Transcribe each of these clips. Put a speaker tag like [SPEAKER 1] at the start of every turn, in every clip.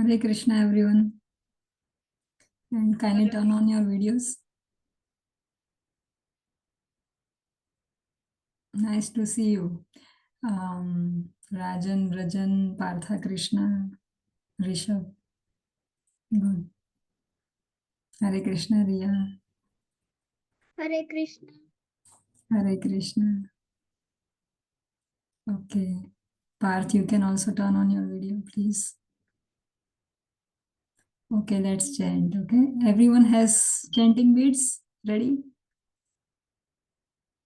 [SPEAKER 1] Hare Krishna, everyone. And kindly turn on your videos. Nice to see you. Rajan, Rajan, Partha Krishna, Rishabh. Good. Hare Krishna, Riya.
[SPEAKER 2] Hare Krishna.
[SPEAKER 1] Hare Krishna. Okay. Parth, you can also turn on your video, please. Okay, let's chant. Okay. Everyone has chanting beads ready?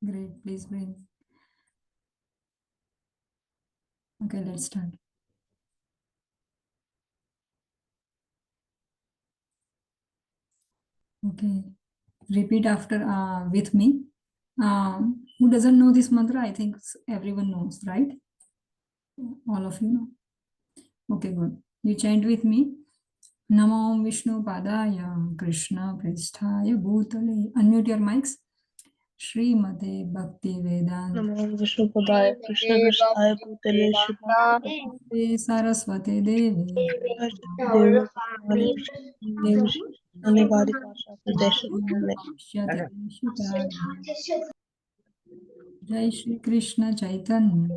[SPEAKER 1] Great. Please bring. Okay, let's start. Okay. Repeat after with me. Who doesn't know this mantra? I think everyone knows, right? All of you know. Okay, good. You chant with me. Namo Vishnu Padaya Krishna Prishthaya Bhutale. Unmute your mics. Srimate Bhakti Vedanta
[SPEAKER 3] नमो विष्णुपदाय कृष्ण कृष्णाय भूतले
[SPEAKER 1] Te Saraswate Devi
[SPEAKER 3] निवारी भाषा प्रदेश
[SPEAKER 1] Bhavishyate Shikara. Jai Shri Krishna Chaitanya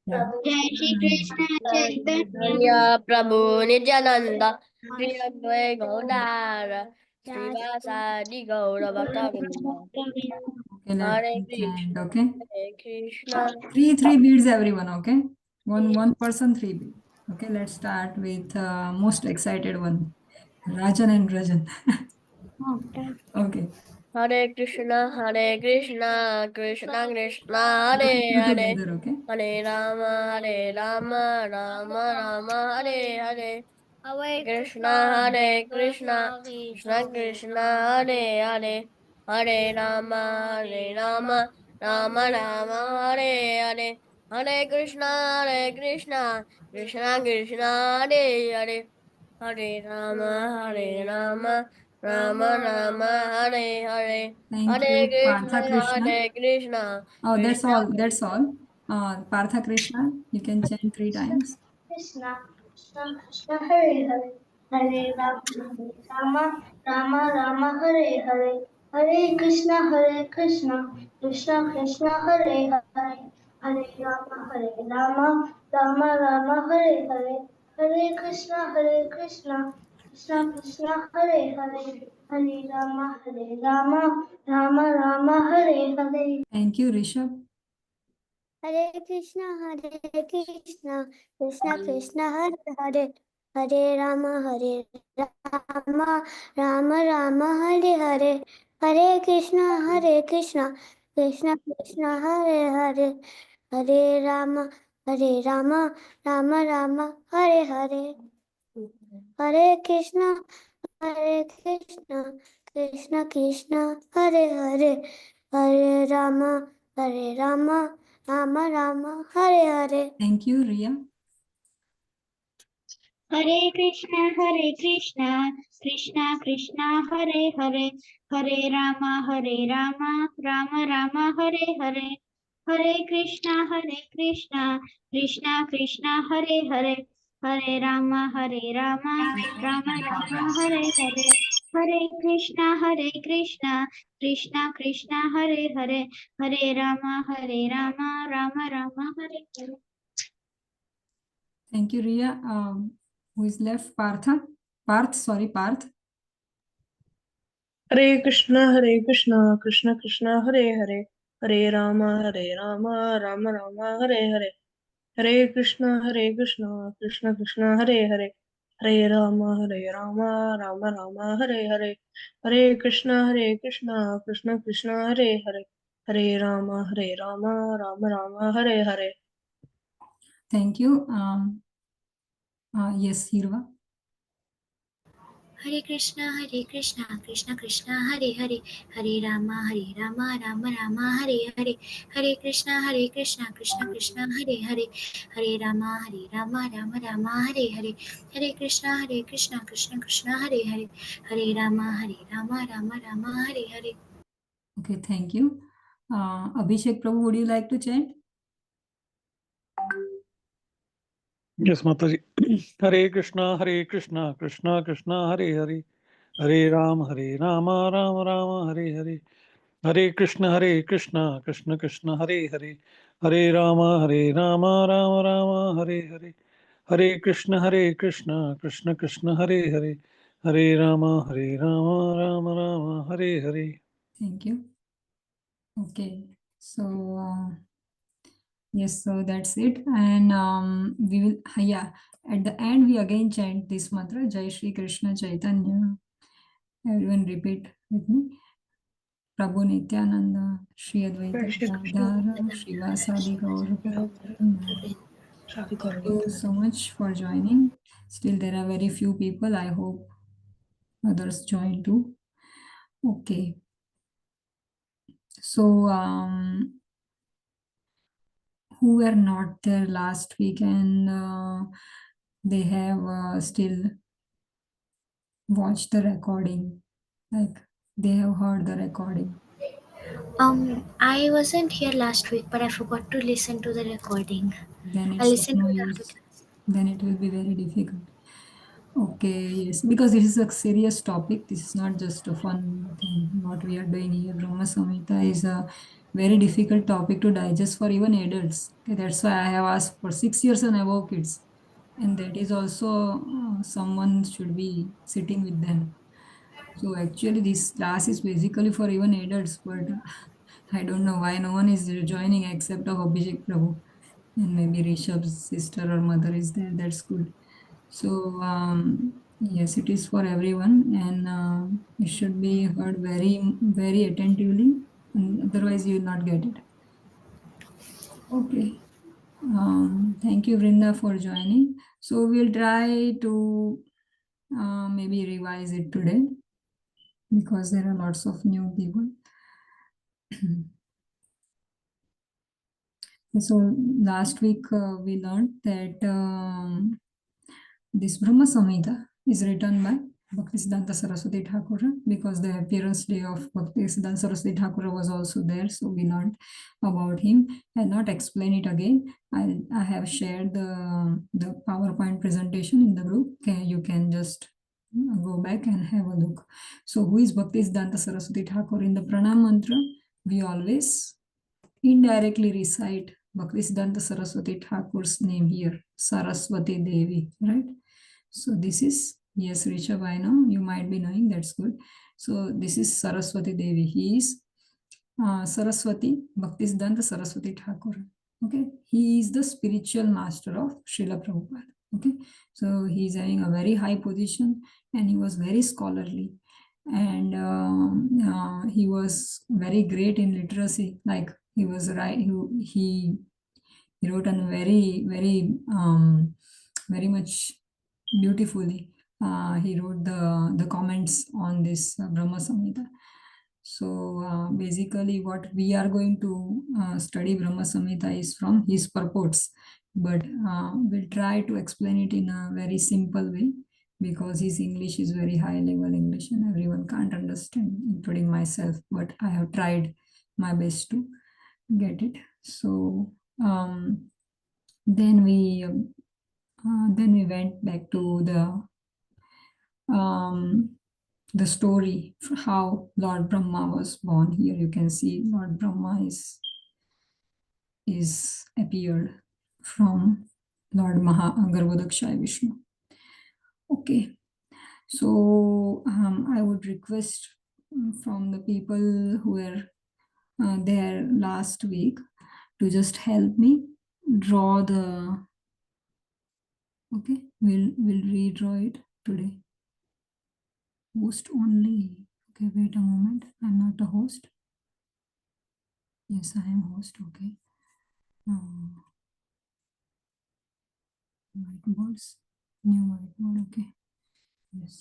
[SPEAKER 2] Jai Shri Krishna Chaitanya.
[SPEAKER 4] Chaitanya Prabhu Nityananda Shri Advai Gaudara Srivasadi Gaura Bhaktavrinda
[SPEAKER 1] Okay,
[SPEAKER 4] Hare
[SPEAKER 1] let's chant,
[SPEAKER 4] Krishna
[SPEAKER 1] okay?
[SPEAKER 4] Hare Krishna
[SPEAKER 1] Three beads, everyone, okay? One person, three beads. Okay, let's start with most excited one, Rajan and Rajan. Okay.
[SPEAKER 4] Hare Krishna Krishna Krishna
[SPEAKER 1] Let's
[SPEAKER 4] Hare
[SPEAKER 1] sing
[SPEAKER 4] Hare
[SPEAKER 1] together, okay?
[SPEAKER 4] Hare Rama Rama Rama Hare Hare Hare Krishna Krishna Krishna Hare Hare Hare Rama Rama Rama Hare Hare Hare Krishna Krishna Krishna Hare Hare Hare Rama Rama Rama Hare Hare
[SPEAKER 1] Thank
[SPEAKER 4] Hare
[SPEAKER 1] you, Partha
[SPEAKER 4] Krishna
[SPEAKER 1] Krishna.
[SPEAKER 4] Hare Krishna
[SPEAKER 1] Oh, that's
[SPEAKER 4] Krishna
[SPEAKER 1] all. That's all. Partha Krishna, you can chant 3 times.
[SPEAKER 2] Krishna, Krishna, Krishna, Hare Hare, Hare Rama, Rama, Rama, Hare Hare, Hare Krishna, Krishna, Krishna, Hare Hare, Hare Rama, Rama, Rama, Hare Hare, Hare Krishna, Krishna, Krishna, Hare Hare, Hare Rama, Rama, Rama, Hare Hare.
[SPEAKER 1] Thank you, Rishabh.
[SPEAKER 2] Hare Krishna, Krishna, Krishna, Hare Hare, Hare Rama, Rama, Rama, Hare Hare, Hare Krishna, Krishna, Krishna, Hare Hare, Hare Rama, Rama, Hare Hare, Hare Krishna, Krishna, Krishna, Hare Hare, Hare Rama, Rama, Hare Hare.
[SPEAKER 1] Thank you, Ria.
[SPEAKER 2] Hare Krishna, Krishna, Krishna, Hare Hare, Hare Rama, Rama, Hare Hare, Hare Krishna, Krishna, Hare Hare, Hare Rama, Rama, Hare Hare, Hare Krishna, Krishna, Hare Hare, Hare Rama, Rama, Hare Hare.
[SPEAKER 1] Thank you, Ria. Who is left? Partha? Parth.
[SPEAKER 3] Hare Krishna Krishna Krishna Hare Hare Hare Ram Ram Ram Hare Hare Hare Krishna Krishna Krishna Hare Hare Hare Ram Ram Ram Hare Hare Hare Krishna Krishna Krishna Hare Hare Hare Ram Ram Ram Hare Hare.
[SPEAKER 1] Thank you. Yes, Hirva.
[SPEAKER 5] Hare Krishna, Krishna Krishna, Hare Hare, Hare Rama, Rama, Hare Hare, Hare Krishna, Krishna Krishna, Hare Hare, Hare Rama, Rama, Hare Hare, Hare Krishna, Krishna Krishna, Hare Hare, Hare Rama, Rama, Hare Hare.
[SPEAKER 1] Okay, thank you. Abhishek Prabhu, would you like to chant?
[SPEAKER 6] Yes, Mataji. Hare Krishna, Krishna Krishna, Hare Hare, Hare Rama, Rama Rama, Hare Hare. Hare Krishna, Krishna Krishna, Hare Hare, Hare Rama, Rama Rama, Hare Hare. Hare Krishna, Krishna Krishna, Hare Hare, Hare Rama, Rama Rama, Hare Hare.
[SPEAKER 1] Thank you. Okay. So, yes, so that's it. And we will, yeah, at the end, we again chant this mantra, Jai Shri Krishna Chaitanya. Everyone repeat with me. Prabhu Nityananda, Shri Advaita
[SPEAKER 3] Jai Shri Krishna,
[SPEAKER 1] Gadadhara, Srivasadi Gaur Bhakta. Thank you so much for joining. Still, there are very few people. I hope others join too. Okay. So, who were not there last week and they have still watched the recording, like they have heard the recording.
[SPEAKER 5] I wasn't here last week, but I forgot to listen to the recording.
[SPEAKER 1] Then
[SPEAKER 5] I'll
[SPEAKER 1] it's of
[SPEAKER 5] listen
[SPEAKER 1] no
[SPEAKER 5] to it
[SPEAKER 1] use.
[SPEAKER 5] after class.
[SPEAKER 1] Then it will be very difficult. Okay, yes, because this is a serious topic. This is not just a fun thing. What we are doing here, Brahma Samhita, is a very difficult topic to digest for even adults. Okay, that's why I have asked for 6 years and above kids, and that is also someone should be sitting with them. So actually, this class is basically for even adults, but I don't know why no one is joining except of Abhishek Prabhu, and maybe Rishabh's sister or mother is there. That's good. So yes, it is for everyone, and it should be heard very, very attentively. And otherwise, you will not get it. Okay. Thank you, Vrinda, for joining. So we'll try to maybe revise it today because there are lots of new people. So last week we learned that this Brahma Samhita is written by Bhaktisiddhanta Saraswati Thakur because the appearance day of Bhaktisiddhanta Saraswati Thakur was also there. So we learned about him. I'll not explain it again. I have shared the PowerPoint presentation in the group. Okay, you can just go back and have a look. So who is Bhaktisiddhanta Saraswati Thakur? In the Pranam Mantra, we always indirectly recite Bhaktisiddhanta Saraswati Thakur's name here, Saraswati Devi, right? So this is, yes, Rishabh, I know, you might be knowing, that's good. So this is Saraswati Devi. He is Saraswati, Bhaktisiddhanta Saraswati Thakur. Okay, he is the spiritual master of Srila Prabhupada. Okay, so he is having a very high position and he was very scholarly and he was very great in literacy. Like he was right, he wrote on very much beautifully. He wrote the comments on this Brahma Samhita. So basically what we are going to study Brahma Samhita is from his purports, but we'll try to explain it in a very simple way because his English is very high level English and everyone can't understand, including myself, but I have tried my best to get it. So then we went back to the story how Lord Brahma was born. Here you can see Lord Brahma is appeared from Lord Garbhodakshaya Vishnu. Okay, so I would request from the people who were there last week to just help me draw the. Okay, we'll redraw it today. Host only. Okay, wait a moment. I'm not a host. Yes, I am host. Okay. Whiteboards. New whiteboard. Okay. Yes.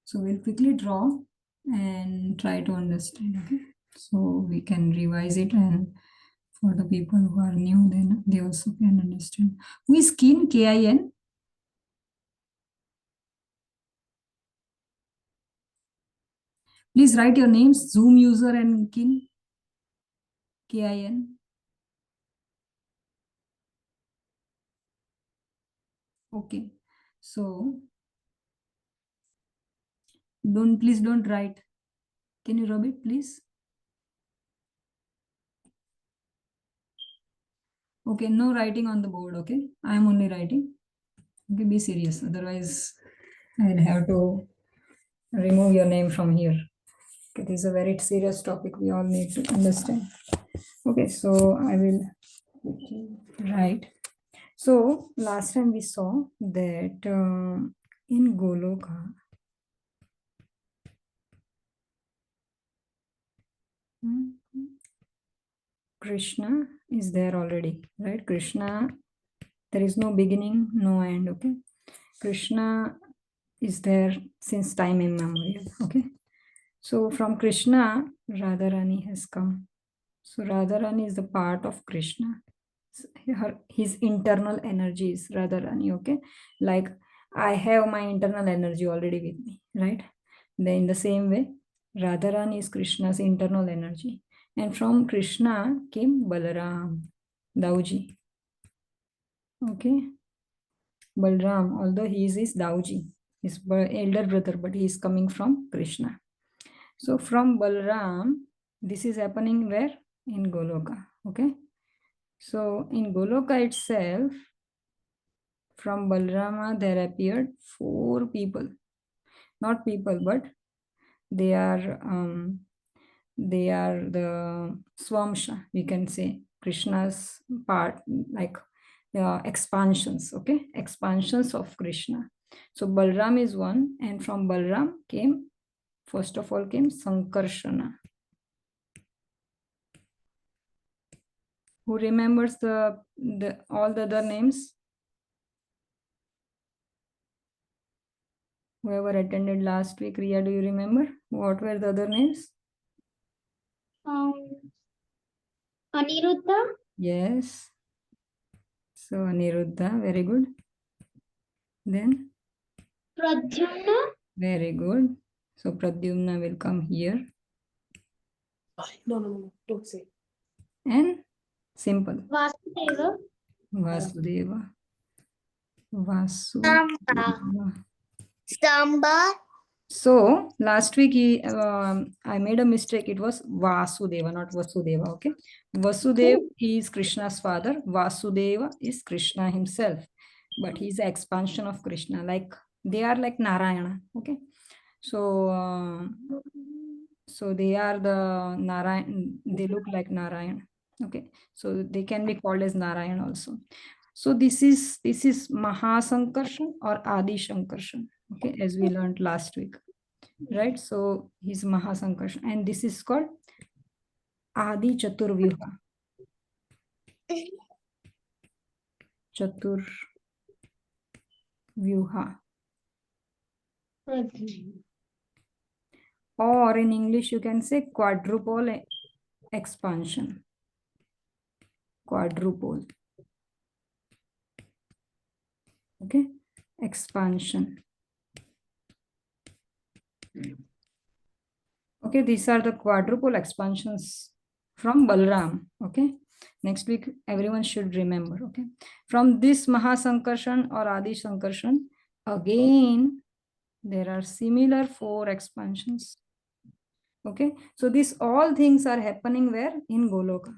[SPEAKER 1] So we'll quickly draw and try to understand. Okay. So we can revise it, and for the people who are new, then they also can understand. Who is Kin? Kin? Please write your names. Zoom user and Kin. Kin. Okay. So please don't write. Can you rub it, please? Okay, no writing on the board, okay? I am only writing. Okay, be serious. Otherwise, I'll have to remove your name from here. Okay, this is a very serious topic we all need to understand. Okay, so I will write. So last time we saw that in Goloka, Krishna is there already, right? Krishna, there is no beginning, no end, okay? Krishna is there since time immemorial, okay? So from Krishna, Radharani has come. So Radharani is the part of Krishna. His internal energy is Radharani, okay? Like I have my internal energy already with me, right? Then in the same way, Radharani is Krishna's internal energy. And from Krishna came Balaram, Dauji. Okay. Balram, although he is his Dauji, his elder brother, but he is coming from Krishna. So from Balram, this is happening where? In Goloka. Okay. So in Goloka itself, from Balrama, there appeared 4 people. Not people, but they are the Swamsha, we can say, Krishna's part, like expansions, okay? Expansions of Krishna. So Balram is one, and from Balram came, first of all came Sankarshana. Who remembers the all the other names? Whoever attended last week, Riya, do you remember? What were the other names?
[SPEAKER 2] Aniruddha,
[SPEAKER 1] Yes. So Aniruddha, very good. Then,
[SPEAKER 2] Pradyumna,
[SPEAKER 1] very good. So Pradyumna will come here.
[SPEAKER 3] No, don't say.
[SPEAKER 1] And simple.
[SPEAKER 2] Vasudeva,
[SPEAKER 1] Vasudeva. Vasudeva.
[SPEAKER 4] Samba.
[SPEAKER 1] So last week I made a mistake. It was Vasudeva, not Vasudeva. Okay. Vasudeva is Krishna's father. Vasudeva is Krishna himself, but he's an expansion of Krishna. Like they are like Narayana. Okay. So so they are the Narayan. They look like Narayan. Okay. So they can be called as Narayan also. So this is Mahasankarshan or Adi Shankarshan. Okay, as we learned last week, right? So he's Mahasankarshan, and this is called Adi Chaturvyuha. Chaturvyuha. Or in English, you can say quadruple expansion. Quadruple. Okay, expansion. Okay, these are the quadruple expansions from Balram. Okay, next week everyone should remember. Okay, from this Mahasankarshan or Adi Sankarshan, again there are similar 4 expansions. Okay, so these all things are happening where? In Goloka.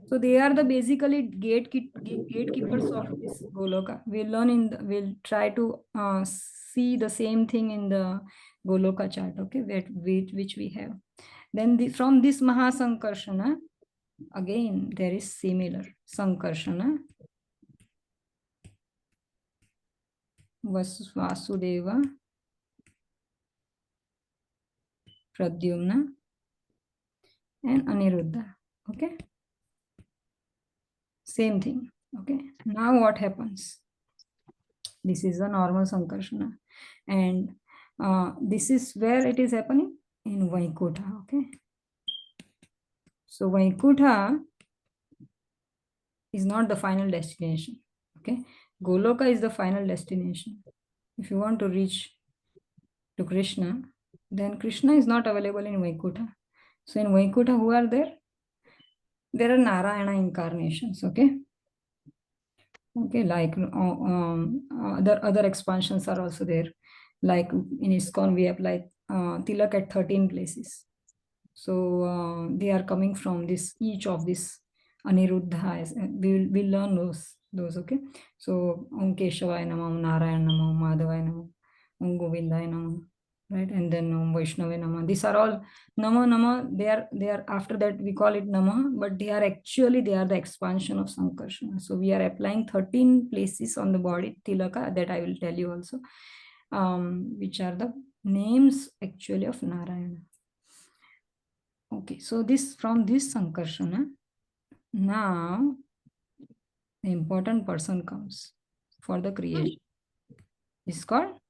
[SPEAKER 1] So they are the basically gatekeepers of this Goloka. We'll try to see the same thing in the Goloka chart, okay, which we have. Then from this Mahasankarshana, again there is similar Sankarshana, Vasudeva, Pradyumna, and Aniruddha. Okay, same thing. Okay, now what happens? This is a normal Sankarshana, and this is where it is happening in Vaikuntha. Okay, so Vaikuntha is not the final destination. Okay, Goloka is the final destination. If you want to reach to Krishna, then Krishna is not available in Vaikuntha. So in Vaikuntha, who are there? There are Narayana incarnations. Okay, Okay, like other expansions are also there. Like in ISKCON, we have like Tilak at 13 places. So they are coming from this, each of this Aniruddha. We'll learn those. Okay. So Om Keshawaya Namah, Om Narayana Namah, Om Madhavaya Namah, Om Govindaya Namah, right? And then Om Vaishnavaya Namah. These are all Nama. They are after that we call it Namah, but they are the expansion of Sankarsana. So we are applying 13 places on the body Tilaka, that I will tell you also, which are the names actually of Narayana. Okay, so this from this Sankarsana, now the important person comes for the creation. It's called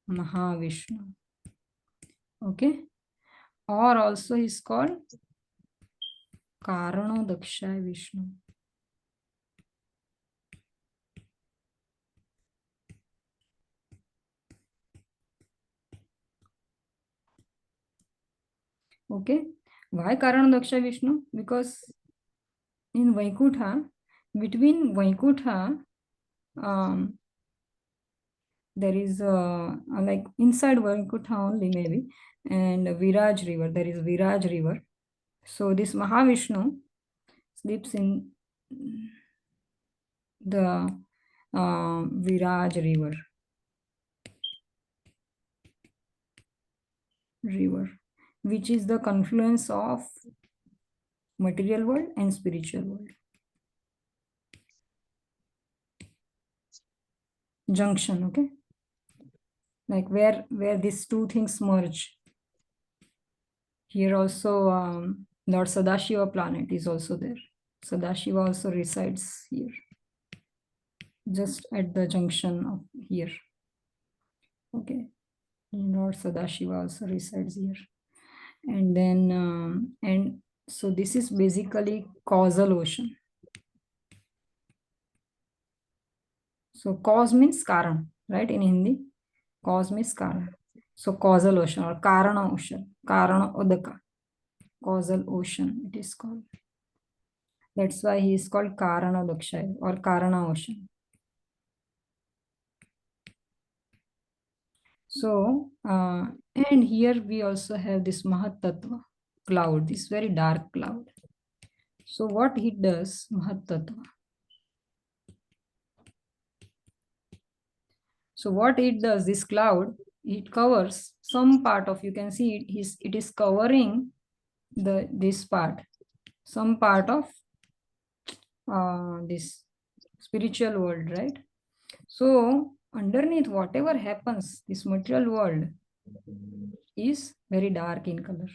[SPEAKER 1] Mahavishnu. Okay, or also is called Karano Dakshaya Vishnu. Okay, why Karano Dakshaya Vishnu? Because in Vaikuntha, between Vaikuntha, there is like inside Vaikuntha only maybe, and Viraj river, there is Viraj river. So this Mahavishnu sleeps in the Viraj river, which is the confluence of material world and spiritual world. Junction, okay? Like where these two things merge. Here also Lord Sadashiva planet is also there. Sadashiva also resides here, just at the junction of here. Okay, Lord Sadashiva also resides here. And then, and so this is basically causal ocean. So cause means karan, right? In Hindi, cause means karan. So causal ocean or karana ocean, karana udaka, causal ocean it is called. That's why he is called Karana Dakshaya or Karana ocean. So, and here we also have this Mahatattva cloud, this very dark cloud. So what he does, Mahatattva. So what it does, this cloud, it covers some part of, you can see it is covering this part, some part of this spiritual world, right? So underneath whatever happens, this material world is very dark in color.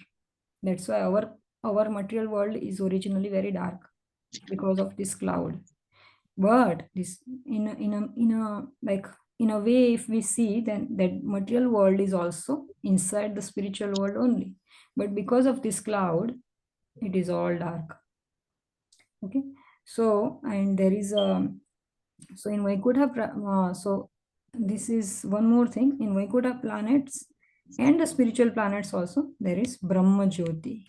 [SPEAKER 1] That's why our material world is originally very dark because of this cloud. But this in a way, if we see, then that material world is also inside the spiritual world only. But because of this cloud, it is all dark. Okay. So, and there is a, so in Vaikuntha, so this is one more thing, in Vaikuntha planets and the spiritual planets also, there is Brahma Jyoti.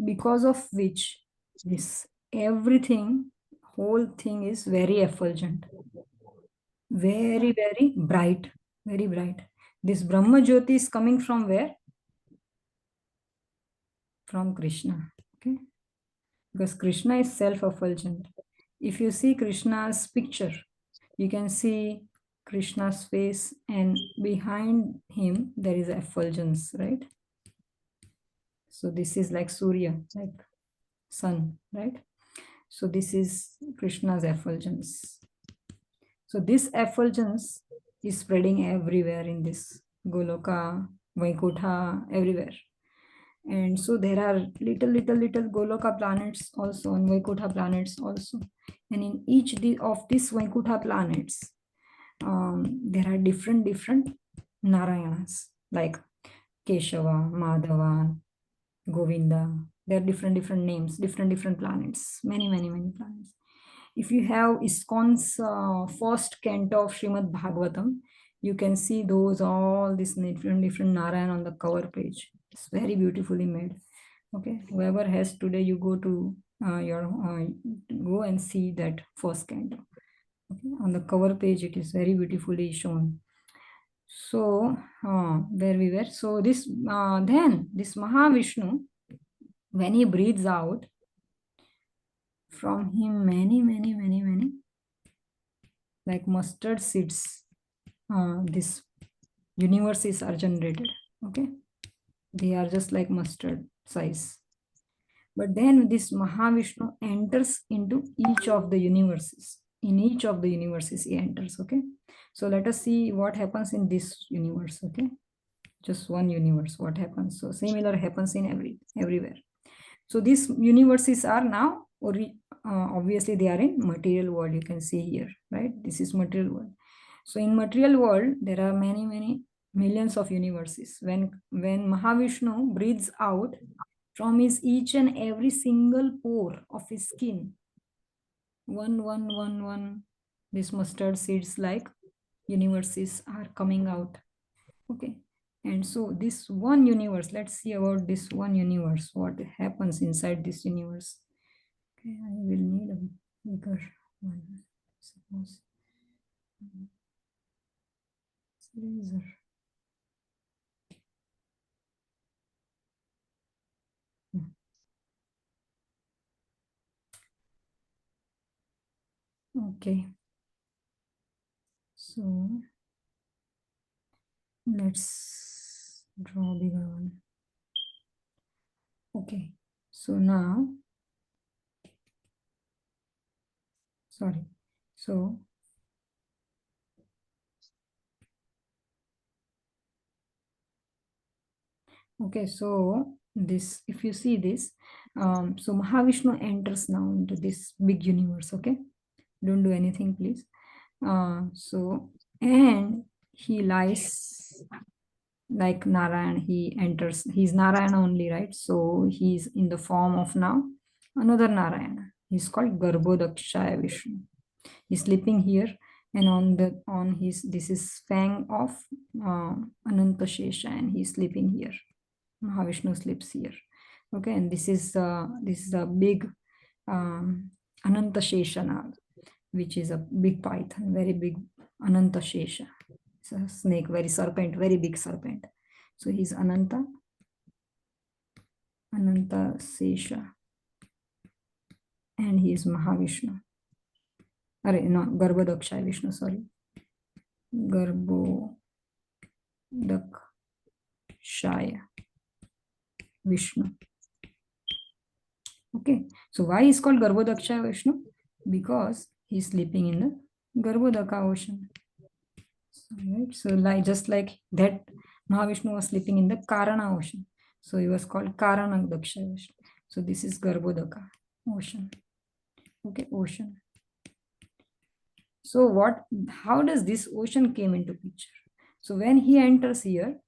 [SPEAKER 1] Because of which this everything, whole thing is very effulgent, very, very bright, very bright. This Brahma Jyoti is coming from where? From Krishna. Okay. Because Krishna is self-effulgent. If you see Krishna's picture, you can see Krishna's face, and behind him there is effulgence, right? So this is like Surya, like sun, right? So this is Krishna's effulgence. So this effulgence is spreading everywhere in this Goloka, Vaikuntha, everywhere. And so there are little Goloka planets also, and Vaikuntha planets also. And in each of these Vaikuntha planets, there are different Narayanas, like Keshava, Madhava, Govinda. There are different names, different planets, many planets. If you have ISKCON's first canto of Srimad Bhagavatam, you can see those all these different Narayan on the cover page. It's very beautifully made. Okay, whoever has today, you go to your go and see that first canto. Okay, on the cover page, it is very beautifully shown. So where we were. So this then this Mahavishnu, when he breathes out, from him many like mustard seeds, this universes are generated. Okay, they are just like mustard size. But then this Mahavishnu enters into each of the universes. In each of the universes, he enters. Okay, so let us see what happens in this universe. Okay, just one universe. What happens? So similar happens in everywhere. So these universes are now, or obviously they are in material world. You can see here, right? This is material world. So in material world, there are many millions of universes. When Mahavishnu breathes out from his each and every single pore of his skin, one, these mustard seeds like universes are coming out. Okay, and so this one universe, let's see about this one universe, what happens inside this universe. Okay, I will need a bigger one, suppose. Eraser. Okay, so let's draw a bigger one. Okay, so now, sorry, so okay, so this, if you see this, so Mahavishnu enters now into this big universe. Okay, don't do anything, please. So, and he lies like Narayan, he enters, he's Narayana only, right? So he's in the form of now another Narayana. He's called Garbhodakshaya Vishnu. He's sleeping here, and on his, this is fang of Ananta Shesha, and he's sleeping here. Mahavishnu sleeps here. Okay, and this is a big Ananta Shesha Nag, which is a big python, very big Ananta Shesha. It's a snake, very serpent, very big serpent. So he's Ananta Shesha, and he is Mahavishnu. Arre, no, Garbhodakshaya Vishnu, sorry. Garbhodakshaya Vishnu. Okay, so why is called Garbhodakshaya Vishnu? Because he's sleeping in the Garbhodaka ocean. Right, so like just like that, Mahavishnu was sleeping in the Karana ocean, so he was called Karanakshaya Vishnu. So this is Garbhodaka ocean. Okay, ocean. So what, how does this ocean came into picture? So when he enters here,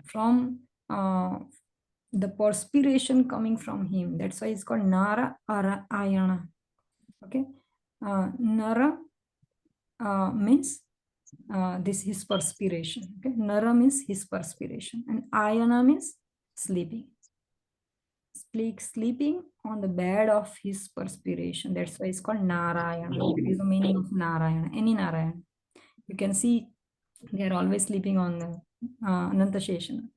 [SPEAKER 1] from the perspiration coming from him, that's why it's called Nara Ayana. Okay, Nara means this his perspiration. Okay, Nara means his perspiration, and Ayana means sleeping. Sleeping on the bed of his perspiration. That's why it's called Narayana. That is the meaning of Narayana. Any Narayana. You can see they are always sleeping on the Ananta Sheshana,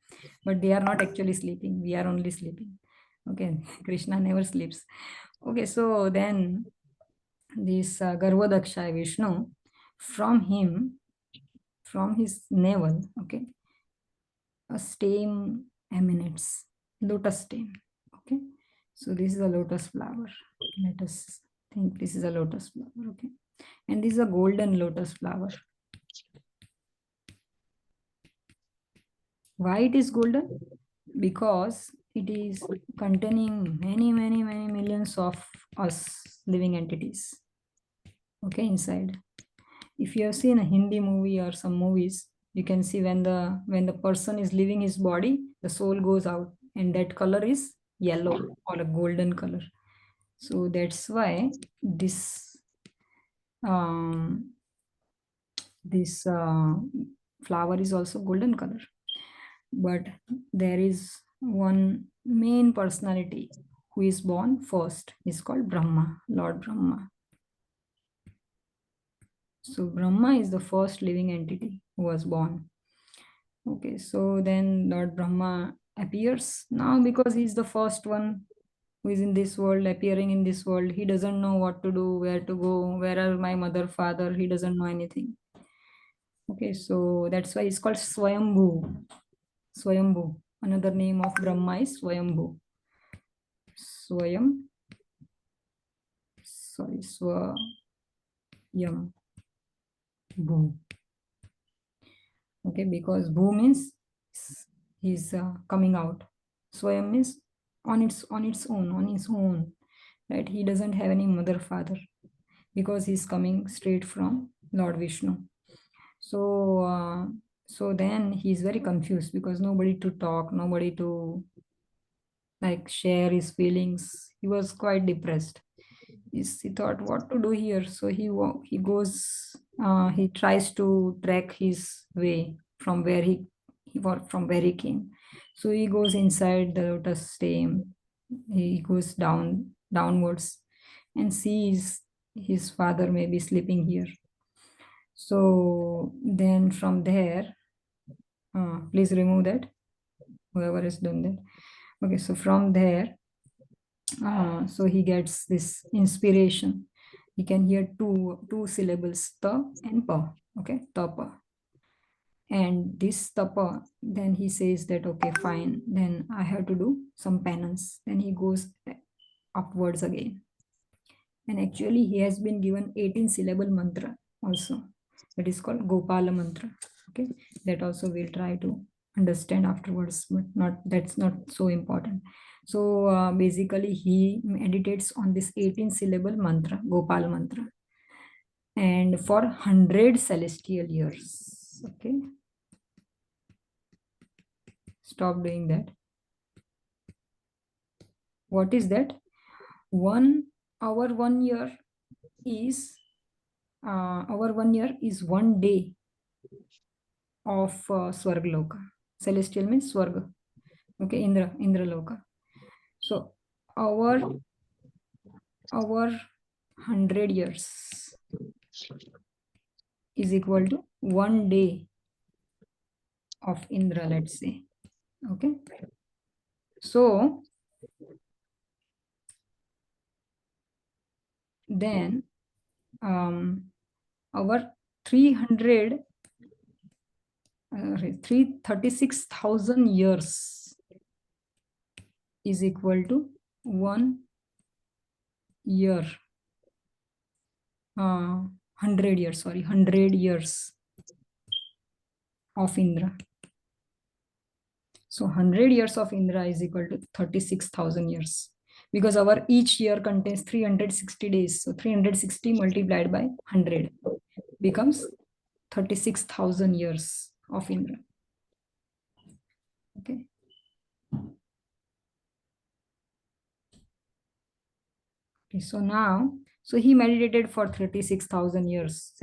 [SPEAKER 1] but they are not actually sleeping. We are only sleeping. Okay, Krishna never sleeps. Okay, so then this Garbhodakshaya Vishnu, from him, from his navel, okay, a stem emanates, lotus stem. Okay, so this is a lotus flower. Let us think this is a lotus flower. Okay, and this is a golden lotus flower. Why it is golden? Because it is containing many millions of us living entities. Okay, inside. If you have seen a Hindi movie or some movies, you can see when the person is leaving his body, the soul goes out, and that color is yellow or a golden color. So that's why this flower is also golden color. But there is one main personality who is born first is called Brahma, Lord Brahma. So Brahma is the first living entity who was born. Okay, so then Lord Brahma appears now because he's the first one who is in this world, appearing in this world. He doesn't know what to do, where to go, where are my mother, father. He doesn't know anything. Okay, so that's why it's called Swayambhu. Swayambhu. Another name of Brahma is Swayambhu. Swayam. Sorry, Swayam. Bhu. Okay, because Bhu means he's coming out. Swayam means on its own, right? He doesn't have any mother, father, because he's coming straight from Lord Vishnu. So then he's very confused because nobody to talk, nobody to like share his feelings. He was quite depressed. He thought what to do here. So he goes, he tries to track his way from where from where he came. So he goes inside the lotus stem. He goes downwards and sees his father maybe sleeping here. So then from there, please remove that, whoever has done that. Okay, so from there, so he gets this inspiration. He can hear two syllables, ta and pa. Okay, tapa. And this tapa, then he says that, okay, fine, then I have to do some penance. Then he goes upwards again. And actually he has been given 18 syllable mantra also. That is called Gopala mantra. Okay, that also we'll try to understand afterwards, but that's not so important. So basically he meditates on this 18 syllable mantra, Gopal mantra, and for 100 celestial years. Okay, stop doing that. What is that? 1 hour 1 year is our 1 year is 1 day of Swargaloka. Celestial means Swarga. Okay, Indra Loka. So our 100 years is equal to 1 day of Indra, let's say. Okay. So then our 36,000 years is equal to 1 year. 100 years, sorry, 100 years of Indra. So 100 years of Indra is equal to 36,000 years, because our each year contains 360 days. So 360 multiplied by 100 becomes 36,000 years of Indra. Okay. Okay, so now, so he meditated for 36,000 years,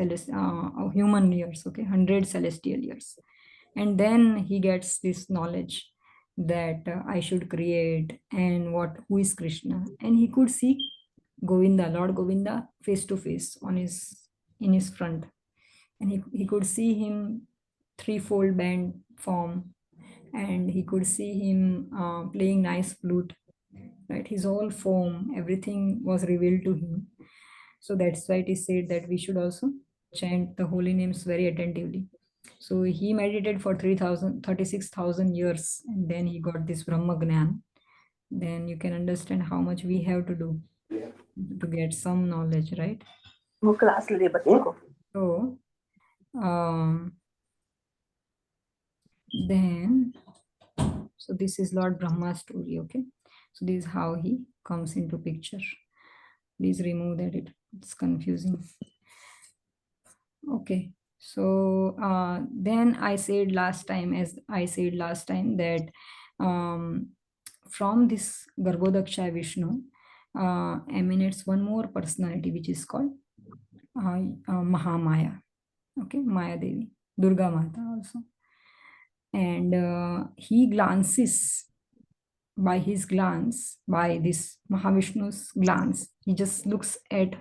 [SPEAKER 1] human years, okay, 100 celestial years. And then he gets this knowledge that I should create and who is Krishna. And he could see Govinda, Lord Govinda, face to face in his front. And he could see him threefold band form, and he could see him playing nice flute, right? His whole form, everything was revealed to him. So that's why it is said that we should also chant the holy names very attentively. So he meditated for 36,000 years, and then he got this Brahma Gnan. Then you can understand how much we have to do to get some knowledge, right? So then, so this is Lord Brahma's story, okay? So this is how he comes into picture. Please remove that, it's confusing. Okay, so then I said last time that from this Garbhodaksha Vishnu emanates one more personality, which is called Mahamaya. Okay, Maya Devi, Durga Mata also. And he glances by his glance, by this Mahavishnu's glance, he just looks at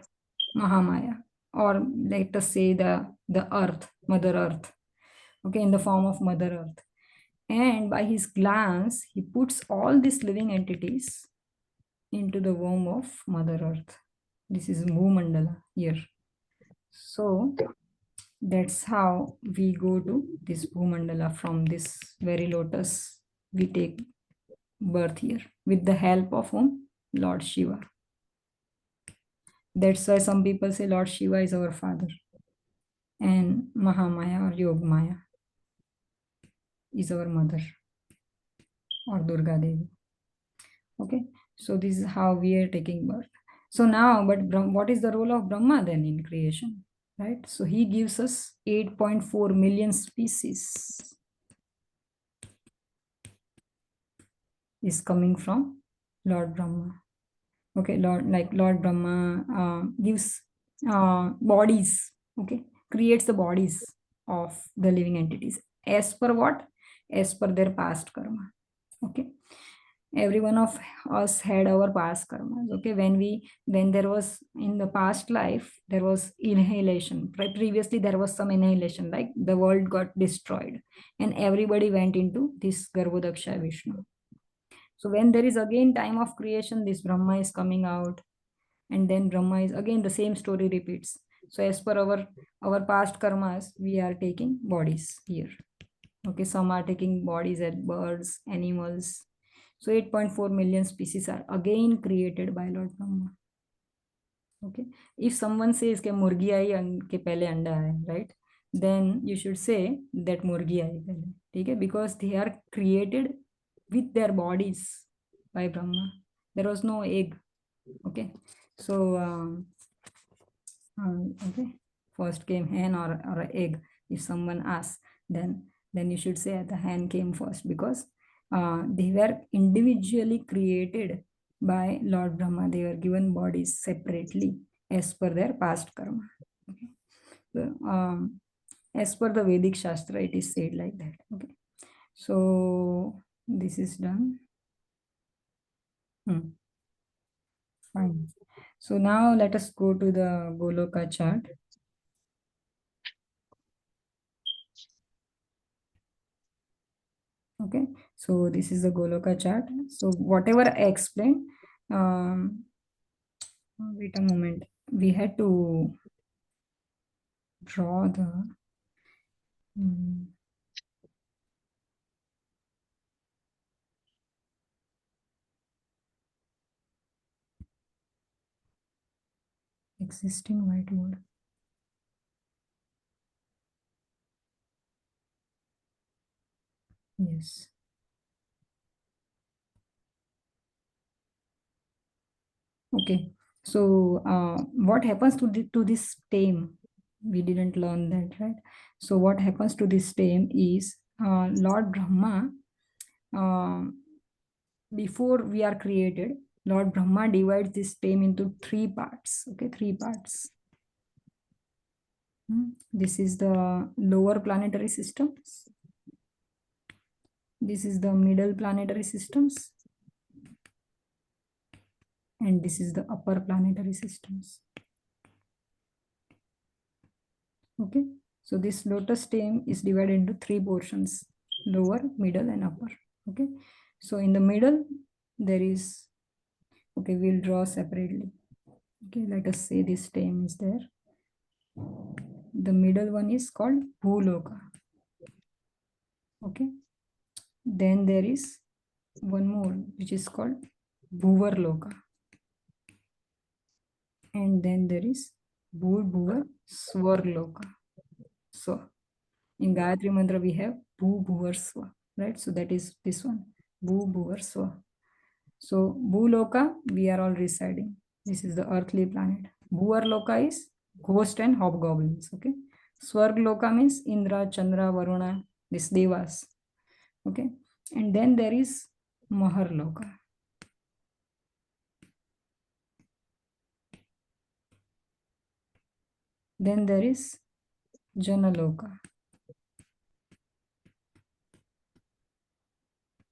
[SPEAKER 1] Mahamaya, or let us say the earth, Mother Earth, okay, in the form of Mother Earth. And by his glance, he puts all these living entities into the womb of Mother Earth. This is Bhumandala here. So that's how we go to this Bhumandala. From this very lotus, we take birth here with the help of whom? Lord Shiva. That's why some people say Lord Shiva is our father, and Mahamaya or Yogmaya is our mother, or Durga Devi. Okay, so this is how we are taking birth. So now, but what is the role of Brahma then in creation? Right? So he gives us 8.4 million species is coming from Lord Brahma. Okay, Lord Brahma gives bodies, okay, creates the bodies of the living entities as per what? As per their past karma. Okay, every one of us had our past karmas. Okay, when there was in the past life, there was inhalation. Previously there was some inhalation, like the world got destroyed and everybody went into this Garbhodaksha Vishnu. So when there is again time of creation, this Brahma is coming out, and then Brahma is again, the same story repeats. So as per our past karmas, we are taking bodies here. Okay, some are taking bodies as birds, animals. So 8.4 million species are again created by Lord Brahma. Okay, if someone says ke murgi aayi ke pehle anda hai, right, then you should say that murgi aayi pehle. Okay, because they are created with their bodies by Brahma. There was no egg. Okay, so okay, first came hen or egg. If someone asks, then you should say the hen came first, because they were individually created by Lord Brahma. They were given bodies separately as per their past karma. Okay. So, as per the Vedic Shastra, it is said like that. Okay, so this is done. Fine. So now let us go to the Goloka chart. Okay, so this is the Goloka chart. So whatever I explained, wait a moment, we had to draw the existing whiteboard. Yes. Okay, so what happens to this stem? We didn't learn that, right? So what happens to this stem is Lord Brahma, before we are created, Lord Brahma divides this stem into 3 parts. Okay, 3 parts. This is the lower planetary systems. This is the middle planetary systems. And this is the upper planetary systems. Okay, so this lotus stem is divided into 3 portions: lower, middle, and upper. Okay, so in the middle there is, okay, we'll draw separately. Okay, let us say this stem is there. The middle one is called Bhuloka. Okay, then there is one more which is called Bhuvarloka, and then there is Bhuvar Swarloka. So in Gayatri Mantra we have Bhu Bhuvar Swa, right? So that is this one, Bhu Bhuvar Swa. So Bhuloka, we are all residing. This is the earthly planet. Bhuvarloka is ghost and hobgoblins. Okay, Swargloka means Indra, Chandra, Varuna, this devas. Okay, and then there is Maharloka. Then there is Janaloka.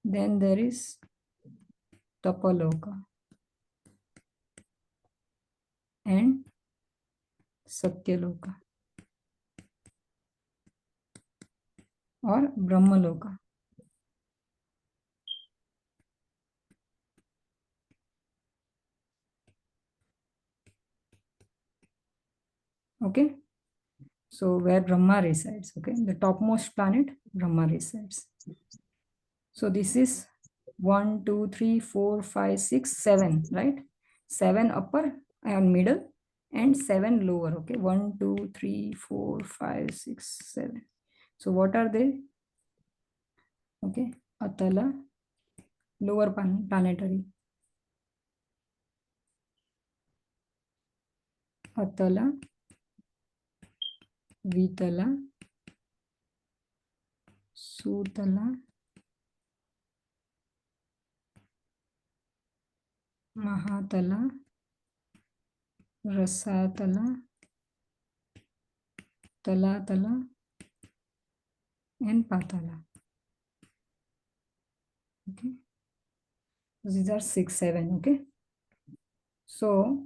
[SPEAKER 1] Then there is Tapaloka, and Satyaloka or Brahmaloka. Okay, so where Brahma resides, okay, the topmost planet, Brahma resides. So this is 1, 2, 3, 4, 5, 6, 7, right? 7 upper and middle and 7 lower, okay? 1, 2, 3, 4, 5, 6, 7. So what are they? Okay, Atala, lower planetary. Atala, Vitala, Sutala, Mahatala, Rasatala, Talatala, and Patala. Okay, these are 6, 7. Okay, so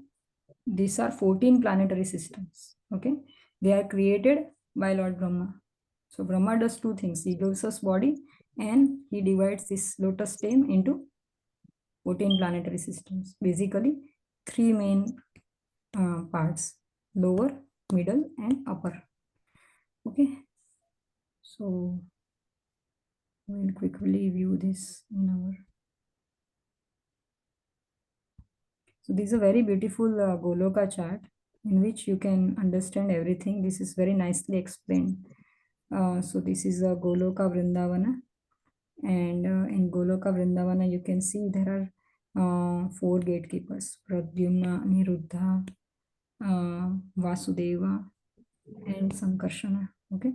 [SPEAKER 1] these are 14 planetary systems. Okay, they are created by Lord Brahma. So Brahma does two things. He gives us body and he divides this lotus stem into 14 planetary systems. Basically, 3 main parts: lower, middle, and upper. Okay, so we'll quickly view this in our. So this is a very beautiful Goloka chart in which you can understand everything. This is very nicely explained. So this is a Goloka Vrindavana, and in Goloka Vrindavana you can see there are 4 gatekeepers: Pradyumna, Niruddha, Vasudeva, and Sankarshana. Okay,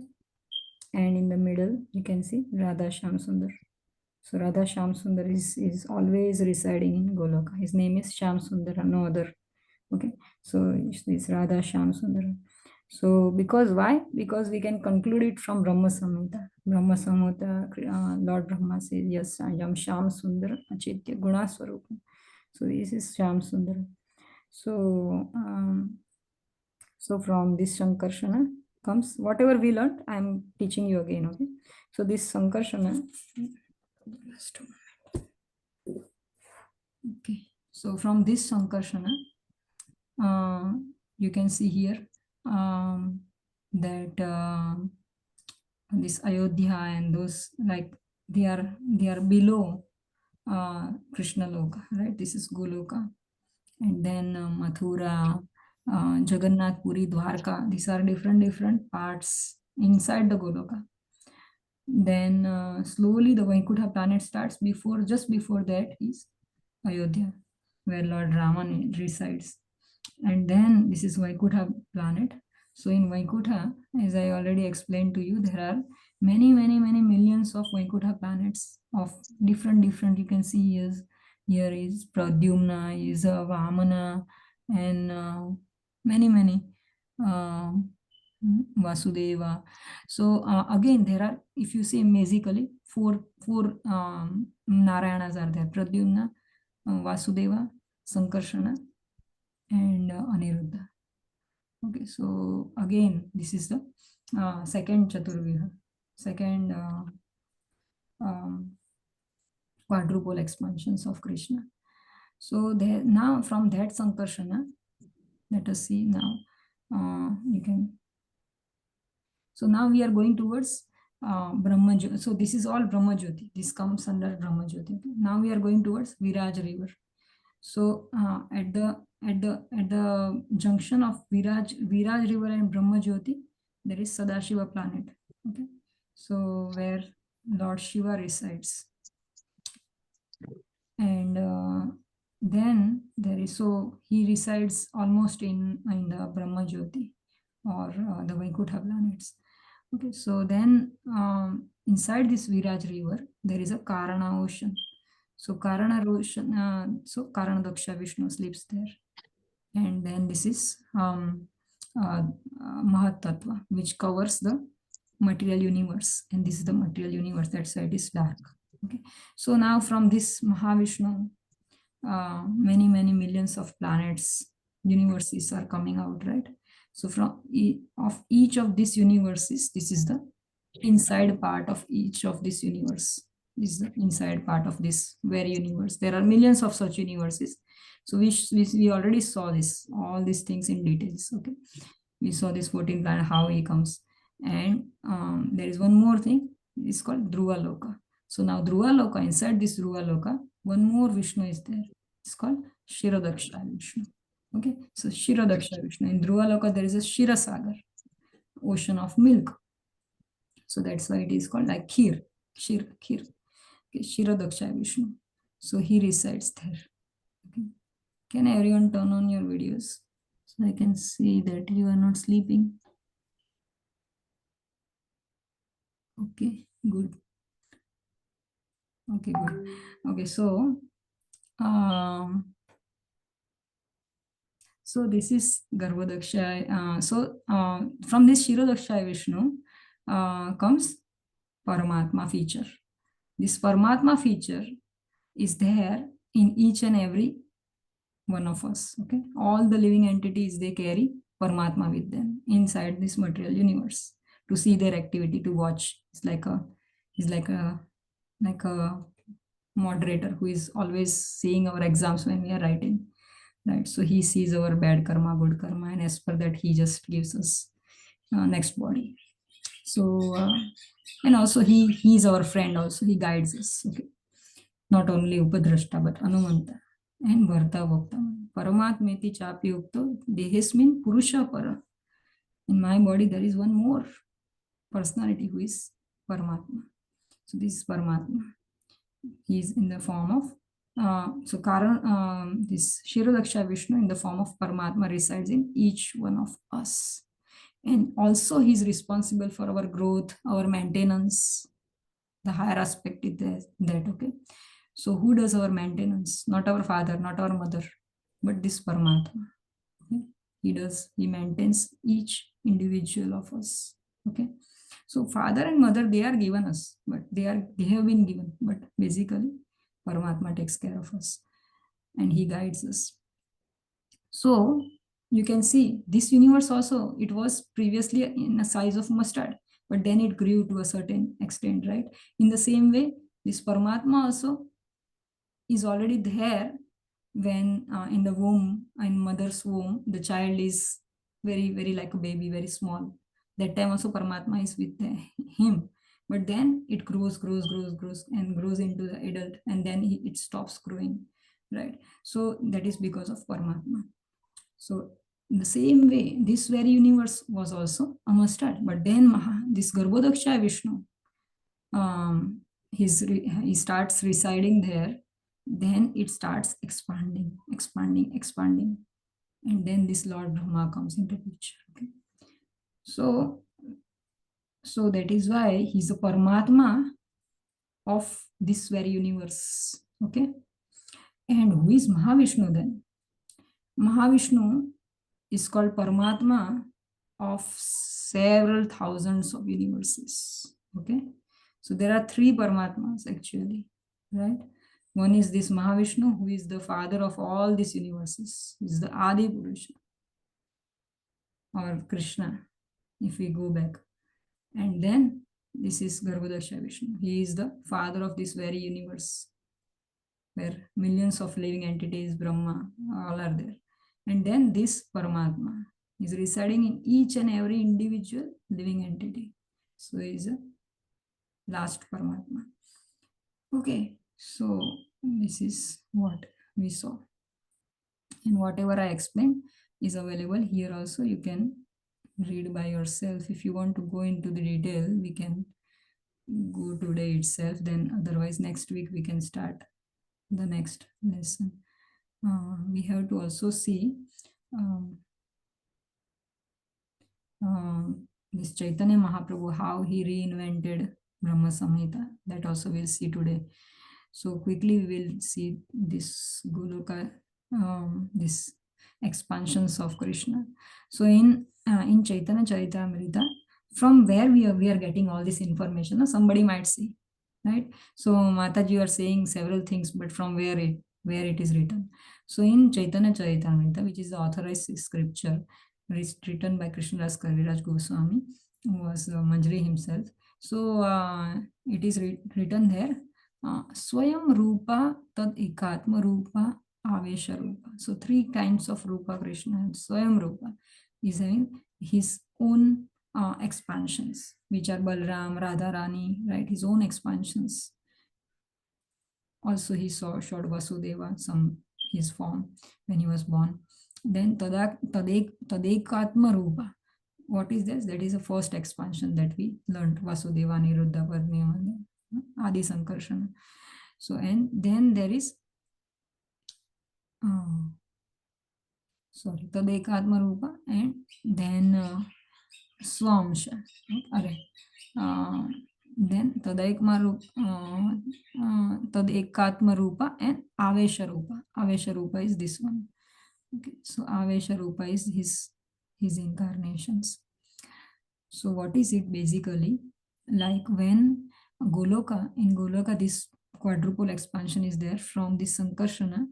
[SPEAKER 1] and in the middle you can see Radha Shyam Sundar. So Radha Shyam Sundar is always residing in Goloka. His name is Shyam Sundar, no other. Okay, so this Radha Shyam Sundar. So because why? Because we can conclude it from Brahma Samhita. Brahma Samhita, Lord Brahma says, yes, I am Shyam Sundar, Achitya Guna Swarupa. So this is Shyam Sundar. So, so from this Sankarshana comes whatever we learned, I am teaching you again. Okay, so this Sankarshana. Okay, so from this Sankarshana, you can see here that this Ayodhya and those, like, they are below Krishna Loka, right? This is Goloka, and then Mathura, Jagannath Puri, Dwarka. These are different parts inside the Goloka. Then slowly the Vaikuntha planet starts. Just before that is Ayodhya, where Lord Raman resides. And then this is Vaikuntha planet. So in Vaikuntha, as I already explained to you, there are many millions of Vaikuntha planets of different. You can see here is Pradyumna, is Vamana, and many Vasudeva. So again, there are, if you see musically, four Narayanas are there: Pradyumna, Vasudeva, Sankarshana, and Aniruddha. Okay, so again, this is the second Chaturviha, second quadruple expansions of Krishna. So there, now from that Sankarshana, let us see now. You can. So now we are going towards Brahma Jyoti. So this is all Brahma Jyoti. This comes under Brahma Jyoti. Okay? Now we are going towards Viraj river. So at the junction of Viraj river and Brahma Jyoti, there is Sadashiva planet. Okay, so where Lord Shiva resides, and then there is, so he resides almost in the Brahma Jyoti or the Vaikuntha planets. Okay, so then inside this Viraj river there is a Karana ocean. So Karana ocean, so Karana Daksha Vishnu sleeps there, and then this is Mahat Tattva, which covers the material universe, and this is the material universe. That's why it is dark. Okay, so now from this Mahavishnu, many millions of planets, universes are coming out, right? So from of each of these universes, this is the inside part of each of this universe, is the inside part of this very universe. There are millions of such universes. So we already saw this, all these things in details. Okay, we saw this 14th planet, how he comes. And there is one more thing, it's called Dhruva Loka. So now Dhruva Loka, inside this Dhruva Loka, one more Vishnu is there. It's called Shiradaksha Vishnu. Okay, so Shiradaksha Vishnu. In Dhruva Loka, there is a Shirasagar, ocean of milk. So that's why it is called like Kheer. Okay, Shiradaksha Vishnu. So he resides there. Okay. Can everyone turn on your videos so I can see that you are not sleeping? Okay, good. Okay, good. Okay, so so this is Garbhodaksha. From this Shiradaksha Vishnu comes Paramatma feature. This Paramatma feature is there in each and every one of us. Okay, all the living entities, they carry Paramatma with them inside this material universe to see their activity, to watch. It's like a moderator who is always seeing our exams when we are writing, right? So he sees our bad karma, good karma, and as per that he just gives us next body. So and also he is our friend also, he guides us. Okay, not only Upadrashta but Anumanta and Bharta Bhakta. Paramatmeti chapi ukto dehesmin purusha para. In my body there is one more personality who is Paramatma. So this is Paramatma. He is in the form of this Shiradaksha Vishnu in the form of Paramatma resides in each one of us. And also he is responsible for our growth, our maintenance. The higher aspect is that, okay. So who does our maintenance? Not our father, not our mother, but this Paramatma. Okay? He maintains each individual of us. Okay. So father and mother, they are given us, but they have been given, but basically Paramatma takes care of us and he guides us. So you can see this universe also, it was previously in a size of mustard, but then it grew to a certain extent, right? In the same way, this Paramatma also is already there when in the womb, in mother's womb, the child is very like a baby, very small. That time also Paramatma is with him, but then it grows and grows into the adult, and then it stops growing, right? So that is because of Paramatma. So in the same way, this very universe was also a mustard, but then this Garbhodaksha Vishnu, he starts residing there, then it starts expanding, and then this Lord Brahma comes into picture. Okay, so that is why he's a Paramatma of this very universe. Okay, and who is Mahavishnu then? Mahavishnu is called Paramatma of several thousands of universes. Okay, so there are three Paramatmas actually, right? One is this Mahavishnu, who is the father of all these universes. He is the Adi Purusha, or Krishna, if we go back. And then this is Garbhodaksha Vishnu. He is the father of this very universe, where millions of living entities, Brahma, all are there. And then this Paramatma is residing in each and every individual living entity. So he is a last Paramatma. Okay, so this is what we saw. And whatever I explained is available here also. You can read by yourself. If you want to go into the detail, we can go today itself. Then otherwise next week we can start the next lesson. We have to also see this Chaitanya Mahaprabhu, how he reinvented Brahma Samhita. That also we'll see today. So quickly we will see this Goloka, this expansions of Krishna. So in Chaitanya Charitamrita, from where we are getting all this information? Somebody might say, right? So Mataji, you are saying several things, but from where where it is written. So in Chaitanya Charitamrita, which is the authorized scripture, written by Krishnadas Kaviraj Goswami, who was Manjari himself. So it is written there, Swayam Rupa Tad Ekatma Rupa Avesha Rupa. So three kinds of Rupa Krishna. Swayam Rupa is having his own expansions, which are Balram, Radharani, right? His own expansions. Also, he showed Vasudeva, his form when he was born. Then Tadekatma Rupa. What is this? That is the first expansion that we learned. Vasudeva, Niruddha, Varniyama, Adi Sankarshana. So, and then there is Tadekatma Rupa, and then Swamsha. Then Tadekatma Rupa and Avesha Rupa. Avesha Rupa is this one. Okay, so Avesha Rupa is his incarnations. So what is it basically? Like when in Goloka, this quadruple expansion is there from this Sankarshana.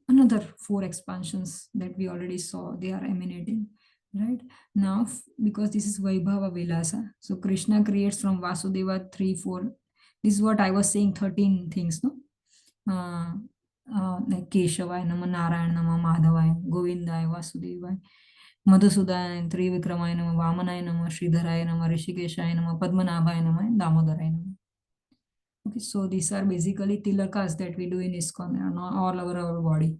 [SPEAKER 1] Another 4 expansions that we already saw, they are emanating. Right now, because this is Vaibhava Vilasa, so Krishna creates from Vasudeva 3, 4. This is what I was saying, 13 things, no? Like Keshavaya Nama, Narayana Nama, Madhavaya, Govindaya, Vasudevaya, Madhusudaya, Trivikramaya Nama, Vamanaya Nama, Sridharaya Nama, Rishikeshaya Nama, Padmanabhaya Nama, and Damodaraya Nama. Okay, so these are basically tilakas that we do in ISKCON, all over our body.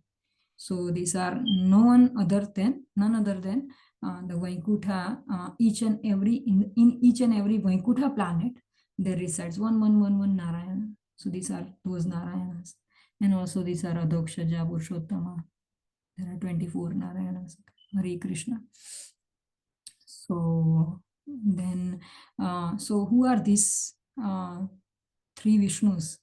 [SPEAKER 1] So these are none other than the Vaikuntha. Each and every in each and every Vaikuntha planet there resides one Narayana. So these are those Narayanas, and also these are Adhokshaja, Purushottama. There are 24 Narayanas. Hare Krishna. So then, so who are these 3 Vishnus?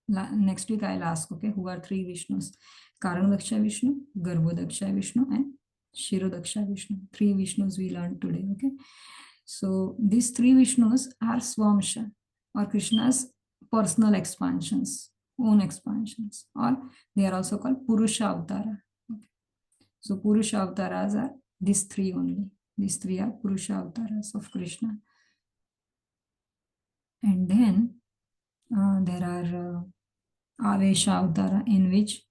[SPEAKER 1] Next week I'll ask, okay, who are 3 Vishnus? Karanaksha Vishnu, Garbhodaksha Vishnu, and Shirodaksha Vishnu. 3 Vishnus we learned today, okay? So these 3 Vishnus are Swamsha, or Krishna's personal expansions, own expansions, or they are also called Purusha Avatara. Okay. So Purusha Avataras are these 3 only. These 3 are Purusha Avataras of Krishna. And then there are Avesha Avatara, in which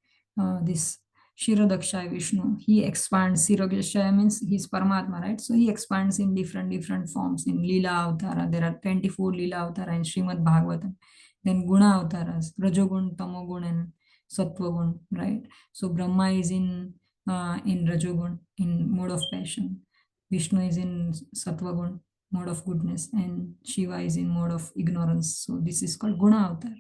[SPEAKER 1] this Shirodaksha Vishnu, he expands. Shirodaksha means he's Paramatma, right? So he expands in different forms. In Lila Avatara, there are 24 Lila Avatara in Srimad Bhagavatam. Then Guna Avataras, Rajogun, Tamogun, and Sattvagun, right? So Brahma is in Rajogun, in mode of passion. Vishnu is in Sattvagun, mode of goodness, and Shiva is in mode of ignorance. So this is called Guna Avatar.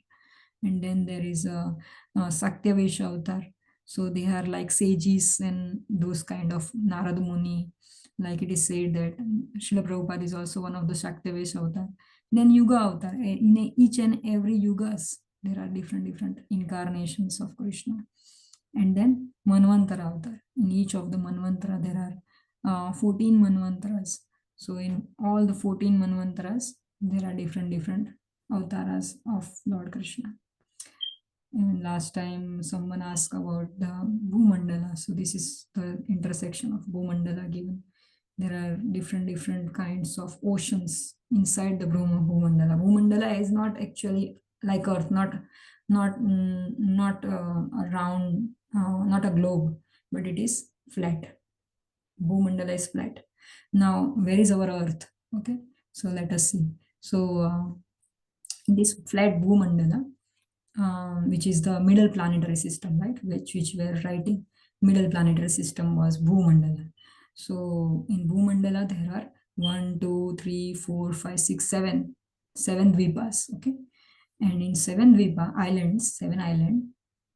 [SPEAKER 1] And then there is a Satyavesha Avatar. So they are like sages and those kind of Narad Muni. Like it is said that Srila Prabhupada is also one of the Satyavesha Avatar. Then Yuga Avatar. In each and every Yugas, there are different incarnations of Krishna. And then Manvantara Avatar. In each of the Manvantara, there are 14 Manvantaras. So in all the 14 Manvantaras, there are different avatars of Lord Krishna. And last time someone asked about the Bhumandala. So this is the intersection of Bhumandala given. There are different kinds of oceans inside the Bhumandala. Bhumandala is not actually like Earth, not a round, not a globe, but it is flat. Bhumandala is flat. Now, where is our Earth? Okay, so let us see. So this flat Bhumandala, which is the middle planetary system, right? Which we are writing. Middle planetary system was Bhumandala. So in Bhumandala, there are 1, 2, 3, 4, 5, 6, 7 dvipas. Okay, and in 7 dvipa islands, 7 islands,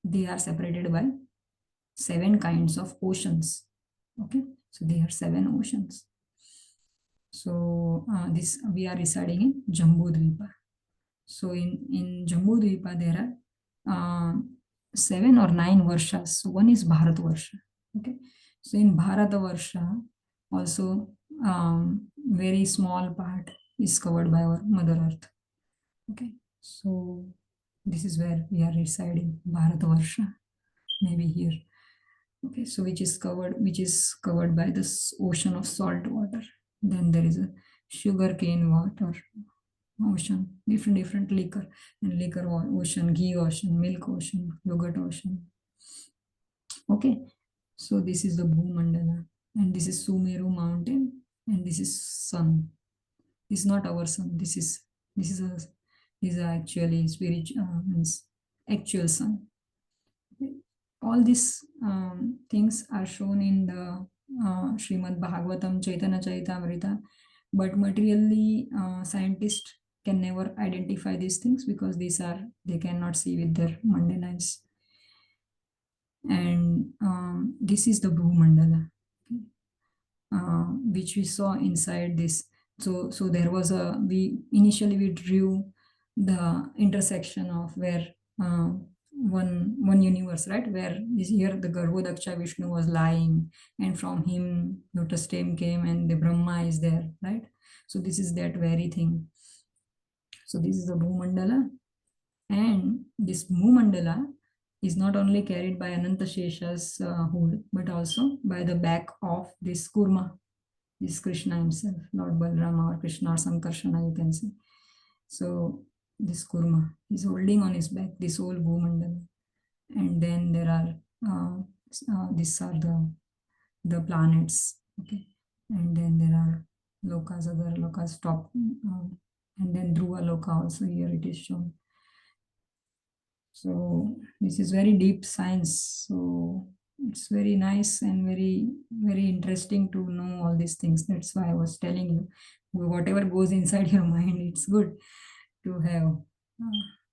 [SPEAKER 1] they are separated by 7 kinds of oceans. Okay, so they are 7 oceans. So this we are residing in Jambu Dvipa. So in Jambu Dvipa there are 7 or 9 varshas. So one is Bharat Varsha. Okay, so in Bharata Varsha also very small part is covered by our Mother Earth. Okay, so This is where we are residing, Bharatavarsha, maybe here. Okay, so which is covered by this ocean of salt water. Then there is a sugar cane water ocean, different liquor, and liquor ocean, ghee ocean, milk ocean, yogurt ocean. Okay, so this is the Bhumandala, and this is Sumeru mountain, and this is sun. This is not our sun. This is actually spiritual, means actual sun. All these things are shown in the Srimad Bhagavatam, Chaitanya Charitamrita, but materially scientists can never identify these things because they cannot see with their mundane eyes. And this is the Bhumandala, which we saw inside this. So there was we drew the intersection of where one universe, right, where is here the Garbhodaksha Vishnu was lying, and from him lotus stem came, and the Brahma is there, right? So this is that very thing. So this is the Bhumandala, and this Bhumandala is not only carried by Ananta Shesha's hood, but also by the back of this Kurma, this Krishna himself, Lord Balrama or Krishna or Sankarsana, you can say. So this Kurma is holding on his back this whole Bhumandala. And then there are, these are the planets, okay? And then there are lokas, other lokas, top, and then Dhruva Loka also here it is shown. So this is very deep science. So it's very nice and very interesting to know all these things. That's why I was telling you, whatever goes inside your mind, it's good to have.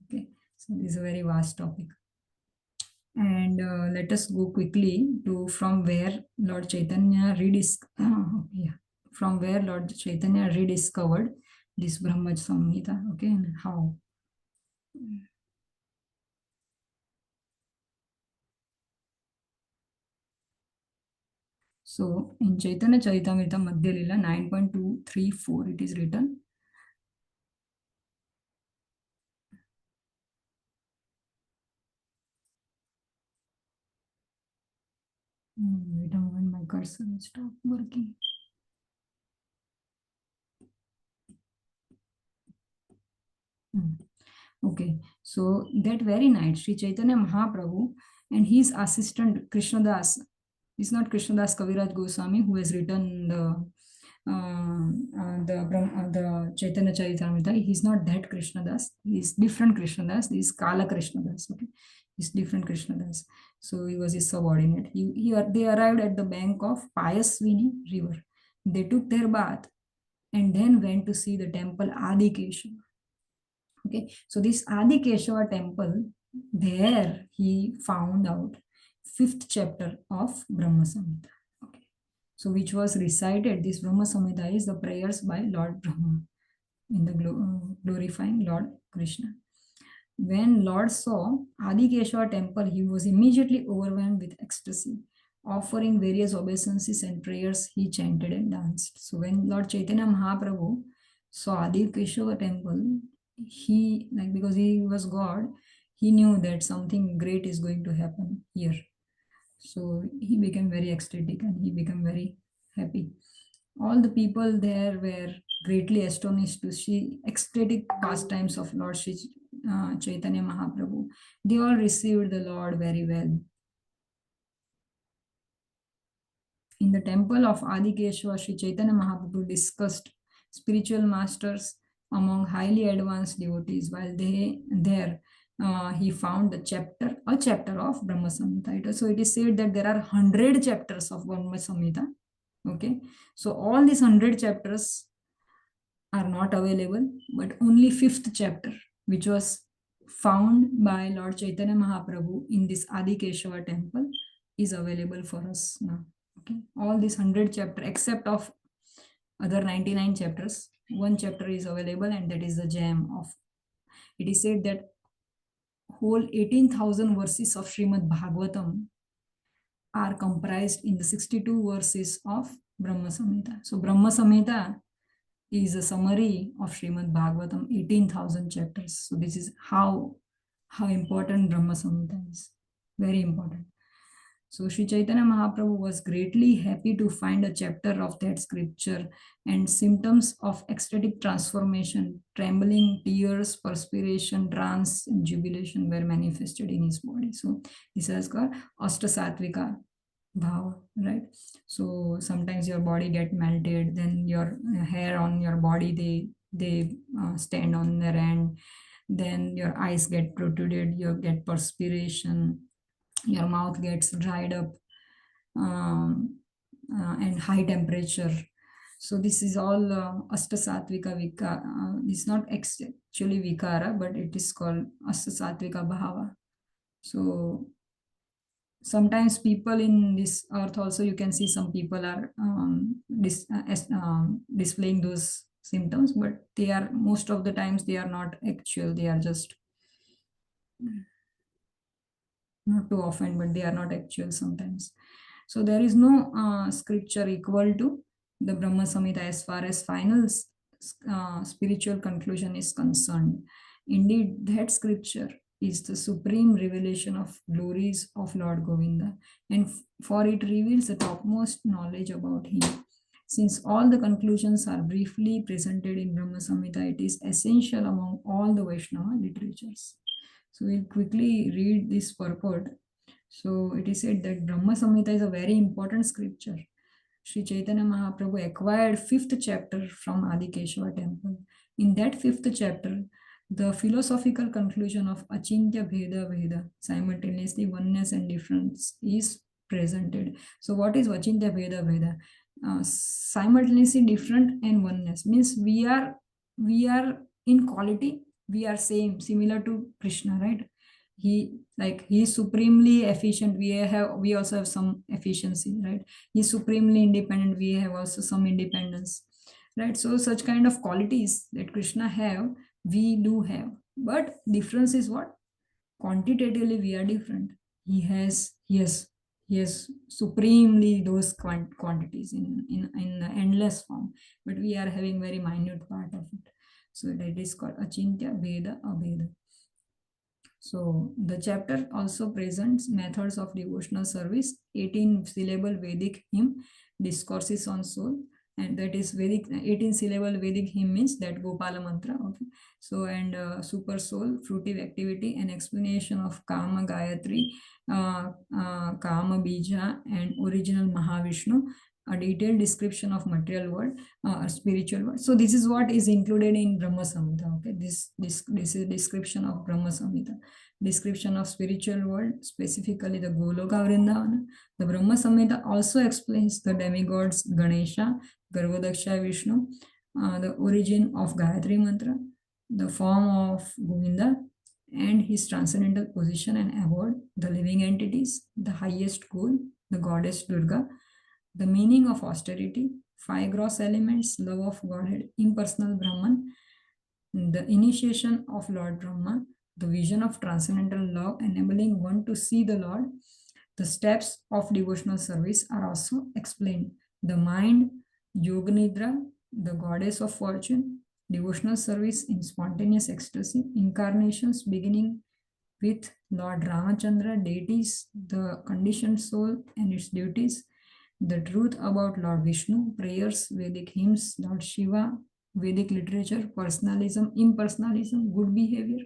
[SPEAKER 1] Okay, so this is a very vast topic. And let us go quickly to from where Lord Chaitanya rediscovered this Brahma Samhita. Okay, and how. So in Chaitanya Charitamrita Madhya Lila 9.234 it is written. Wait a moment, my cursor will stop working. Okay, so that very night, Sri Chaitanya Mahaprabhu and his assistant Krishnadas, it's not Krishnadas Kaviraj Goswami who has written the Chaitanya Charitamrita. He's not that Krishnadas. He's different Krishnadas. He's Kala Krishnadas. Okay, he's different Krishnadas. So he was his subordinate. They arrived at the bank of Payasvini river. They took their bath and then went to see the temple Adi Keshava. Okay, so this Adi Keshava temple, there he found out 5th chapter of Brahma Samhita. Okay, so which was recited, this Brahma Samhita is the prayers by Lord Brahma in the glorifying Lord Krishna. When Lord saw Adi Keshava temple, he was immediately overwhelmed with ecstasy. Offering various obeisances and prayers, he chanted and danced. So when Lord Chaitanya Mahaprabhu saw Adi Keshava temple, he, like, because he was God, he knew that something great is going to happen here. So he became very ecstatic and he became very happy. All the people there were greatly astonished to see ecstatic pastimes of Lord Shri Chaitanya Mahaprabhu. They all received the Lord very well. In the temple of Adi Keshava, Sri Chaitanya Mahaprabhu discussed spiritual masters among highly advanced devotees. While he found a chapter of Brahma Samhita. So it is said that there are 100 chapters of Brahma Samhita. Okay, so all these 100 chapters are not available, but only 5th chapter, which was found by Lord Chaitanya Mahaprabhu in this Adi Keshava temple, is available for us now. Okay, all these 100 chapters except of other 99 chapters, one chapter is available, and that is the gem of. It is said that whole 18,000 verses of Srimad Bhagavatam are comprised in the 62 verses of Brahma Samhita. So Brahma Samhita is a summary of Srimad Bhagavatam, 18,000 chapters. So this is how how important Brahma Samhita is. Very important. So Sri Chaitanya Mahaprabhu was greatly happy to find a chapter of that scripture, and symptoms of ecstatic transformation, trembling, tears, perspiration, trance, and jubilation were manifested in his body. So this is called Ashtasattvika bhava, right? So sometimes your body get melted, then your hair on your body they stand on their end, then your eyes get protruded, you get perspiration, your mouth gets dried up, and high temperature. So this is all Ashtasattvika Vikara. It's not actually Vikara, but it is called Ashtasattvika Bhava. So sometimes people in this earth also, you can see some people are displaying those symptoms, but they are, most of the times they are not actual, they are just, not too often, but they are not actual sometimes. So there is no scripture equal to the Brahma Samhita as far as final spiritual conclusion is concerned. Indeed, that scripture is the supreme revelation of glories of Lord Govinda, and for it reveals the topmost knowledge about him. Since all the conclusions are briefly presented in Brahma Samhita, it is essential among all the Vaishnava literatures. So we'll quickly read this purport. So it is said that Brahma Samhita is a very important scripture. Sri Chaitanya Mahaprabhu acquired 5th chapter from Adikeshava temple. In that 5th chapter, the philosophical conclusion of Achintya Bheda Veda, simultaneously oneness and difference, is presented. So what is Achintya Bheda Veda? Simultaneously different and oneness means we are in quality, we are similar to Krishna, right? He is supremely efficient, we also have some efficiency, right? He's supremely independent, we have also some independence, right? So such kind of qualities that Krishna have, we do have, but difference is what? Quantitatively we are different. He has supremely those quantities in the endless form, but we are having very minute part of it. So that is called Achintya Veda Abheda. So the chapter also presents methods of devotional service, 18 syllable Vedic hymn, discourses on soul, and that is Vedic, 18 syllable Vedic hymn means that Gopala mantra. Okay. So and super soul, fruitive activity, an explanation of Kama Gayatri, Kama Bija, and original Mahavishnu, a detailed description of material world, spiritual world. So this is what is included in Brahma Samhita. Okay, this is description of Brahma Samhita. Description of spiritual world, specifically the Goloka Vrindavana. The Brahma Samhita also explains the demigods Ganesha, Garvodaksha Vishnu, the origin of Gayatri Mantra, the form of Govinda, and his transcendental position and abode, the living entities, the highest goal, the goddess Durga, the meaning of austerity, 5 gross elements, love of Godhead, impersonal Brahman, the initiation of Lord Brahma, the vision of transcendental love enabling one to see the Lord. The steps of devotional service are also explained. The mind, Yoga Nidra, the goddess of fortune, devotional service in spontaneous ecstasy, incarnations beginning with Lord Ramachandra, deities, the conditioned soul and its duties, the truth about Lord Vishnu, prayers, Vedic hymns, Lord Shiva, Vedic literature, personalism, impersonalism, good behavior.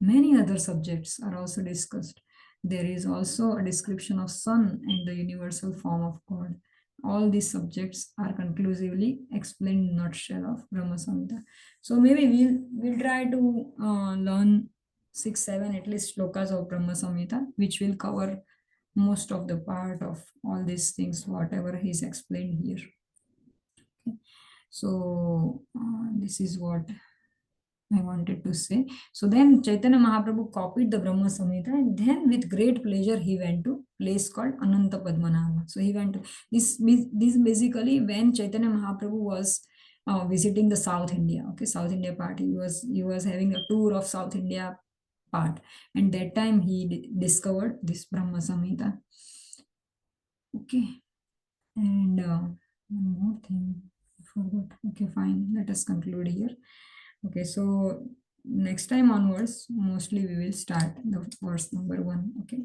[SPEAKER 1] Many other subjects are also discussed. There is also a description of sun and the universal form of God. All these subjects are conclusively explained in nutshell of Brahma Samhita. So maybe we'll try to learn 6, 7 at least shlokas of Brahma Samhita, which will cover most of the part of all these things, whatever he's explained here. Okay. So this is what I wanted to say. So then Chaitanya Mahaprabhu copied the Brahma Samhita, and then with great pleasure he went to place called Ananta Padmanabha. So he went to this basically when Chaitanya Mahaprabhu was visiting the South India, okay, South India part. He was having a tour of South India part, and that time he discovered this Brahma Samhita. Okay, and one more thing I forgot. Okay, fine. Let us conclude here. Okay, so next time onwards, mostly we will start the verse number 1. Okay.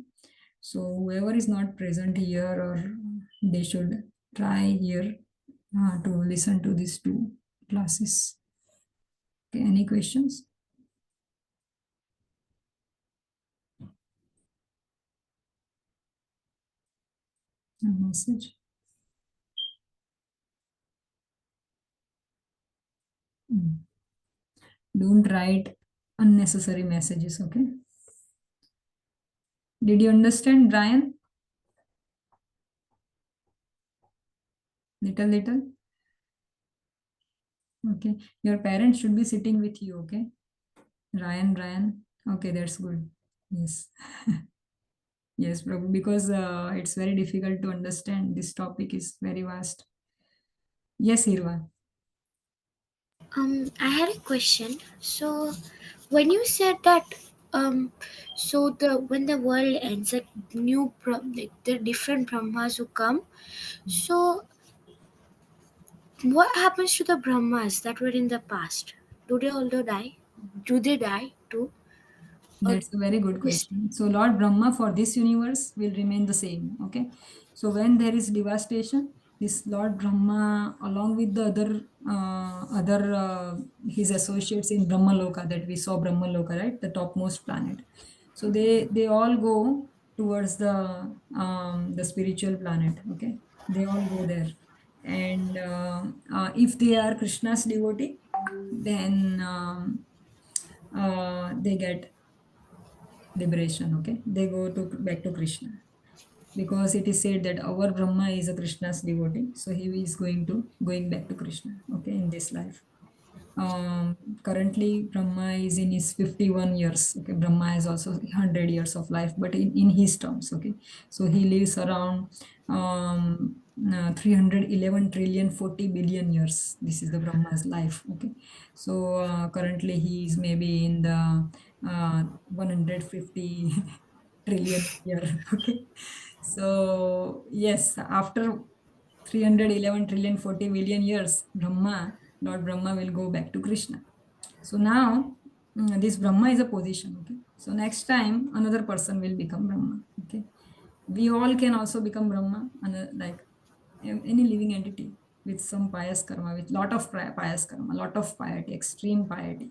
[SPEAKER 1] So whoever is not present here, or they should try here to listen to these 2 classes. Okay, any questions? A message? Don't write unnecessary messages, okay? Did you understand, Brian? Little? Okay. Your parents should be sitting with you, okay? Ryan. Okay, that's good. Yes. Yes, Prabhu, because it's very difficult to understand. This topic is very vast. Yes, Irva.
[SPEAKER 5] I had a question. So, when you said that, so when the world ends, like like the different Brahmas who come. So, what happens to the Brahmas that were in the past? Do they also die? Do they die too? Or
[SPEAKER 1] That's a very good
[SPEAKER 5] is
[SPEAKER 1] question. So Lord Brahma for this universe will remain the same. Okay. So when there is devastation, this Lord Brahma, along with the other his associates in Brahma Loka, that we saw Brahma Loka, right, the topmost planet. So they all go towards the spiritual planet. Okay, they all go there, and if they are Krishna's devotee, then they get liberation. Okay, they go to back to Krishna, because it is said that our Brahma is a Krishna's devotee, so he is going back to Krishna, okay, in this life. Currently Brahma is in his 51 years. Okay, Brahma has also 100 years of life, but in his terms. Okay, so he lives around 311 trillion 40 billion years. This is the Brahma's life. Okay, so currently he is maybe in the 150 trillion year. Okay, so yes, after 311 trillion 40 billion years, Lord Brahma will go back to Krishna. So now this Brahma is a position. Okay, so next time another person will become Brahma. Okay, we all can also become Brahma, like any living entity with some pious karma, with lot of pious karma, lot of piety, extreme piety,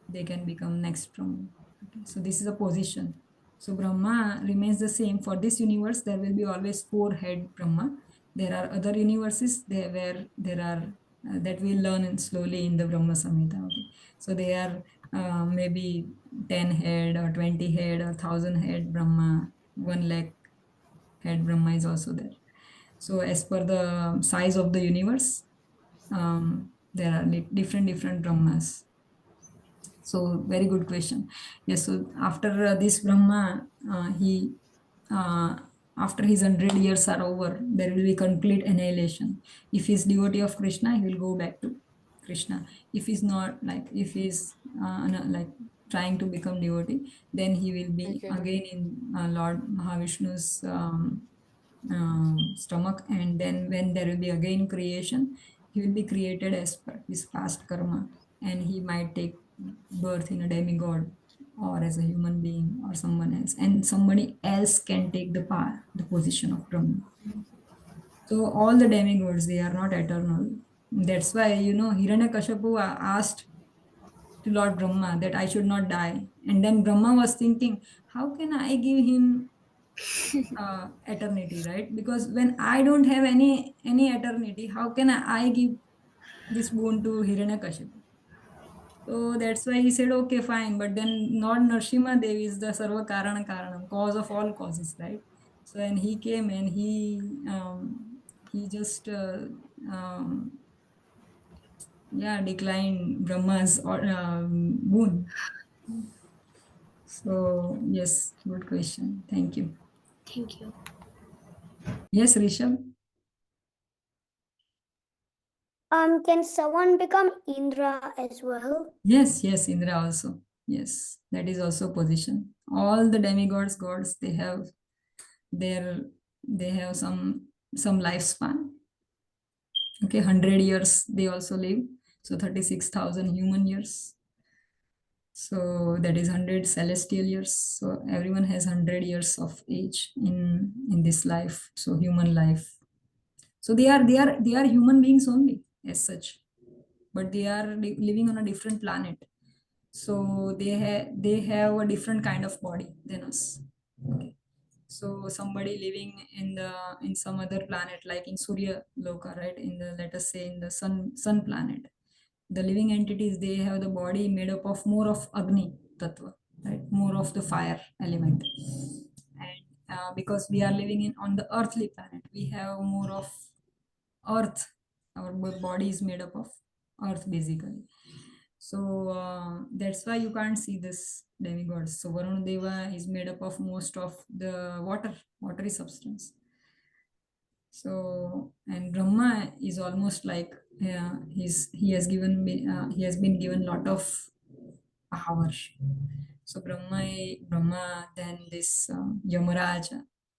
[SPEAKER 1] they can become next Brahma. Okay, so this is a position. So Brahma remains the same. For this universe, there will be always 4-head Brahma. There are other universes there where there are that we learn slowly in the Brahma Samhita. Okay, so they are maybe 10-head or 20-head or 1,000-head Brahma. 1 lakh head Brahma is also there. So as per the size of the universe, there are different Brahmas. So very good question. Yes. So after this Brahma, he after his 100 years are over, there will be complete annihilation. If he's devotee of Krishna, he will go back to Krishna. If he's not, like if he's like trying to become devotee, then he will be
[SPEAKER 4] Okay.
[SPEAKER 1] again in Lord Mahavishnu's stomach, and then when there will be again creation, he will be created as per his past karma, and he might take birth in a demigod or as a human being or someone else, and somebody else can take the position of Brahma. So all the demigods, they are not eternal. That's why, Hiranyakashipu asked to Lord Brahma that I should not die, and then Brahma was thinking, how can I give him eternity, right? Because when I don't have any eternity, how can I give this boon to Hiranyakashipu? So that's why he said, okay, fine. But then not Narsimha Devi is the Sarva Karana Karanam, cause of all causes, right? So and he came and he just declined Brahma's boon. So yes, good question. Thank you.
[SPEAKER 5] thank you.
[SPEAKER 1] Yes, Rishabh.
[SPEAKER 4] Can someone become Indra as well?
[SPEAKER 1] Yes, Indra also. Yes, that is also position. All the demigods, gods, their they have some lifespan. Okay, 100 years they also live. So 36,000 human years. So that is 100 celestial years. So everyone has 100 years of age in this life. So human life. So they are human beings only as such, but they are living on a different planet. So they have a different kind of body than us. Okay. So somebody living in some other planet, like in Surya Loka, right? In the, let us say, in the sun planet, the living entities, they have the body made up of more of Agni Tattva, right? More of the fire element. And because we are living on the earthly planet, we have more of earth. Our body is made up of earth basically. So that's why you can't see this demigods. So Varuna Deva is made up of most of the watery substance. So, and Brahma is almost like, he has been given lot of power. So Brahma, then this Yamaraj,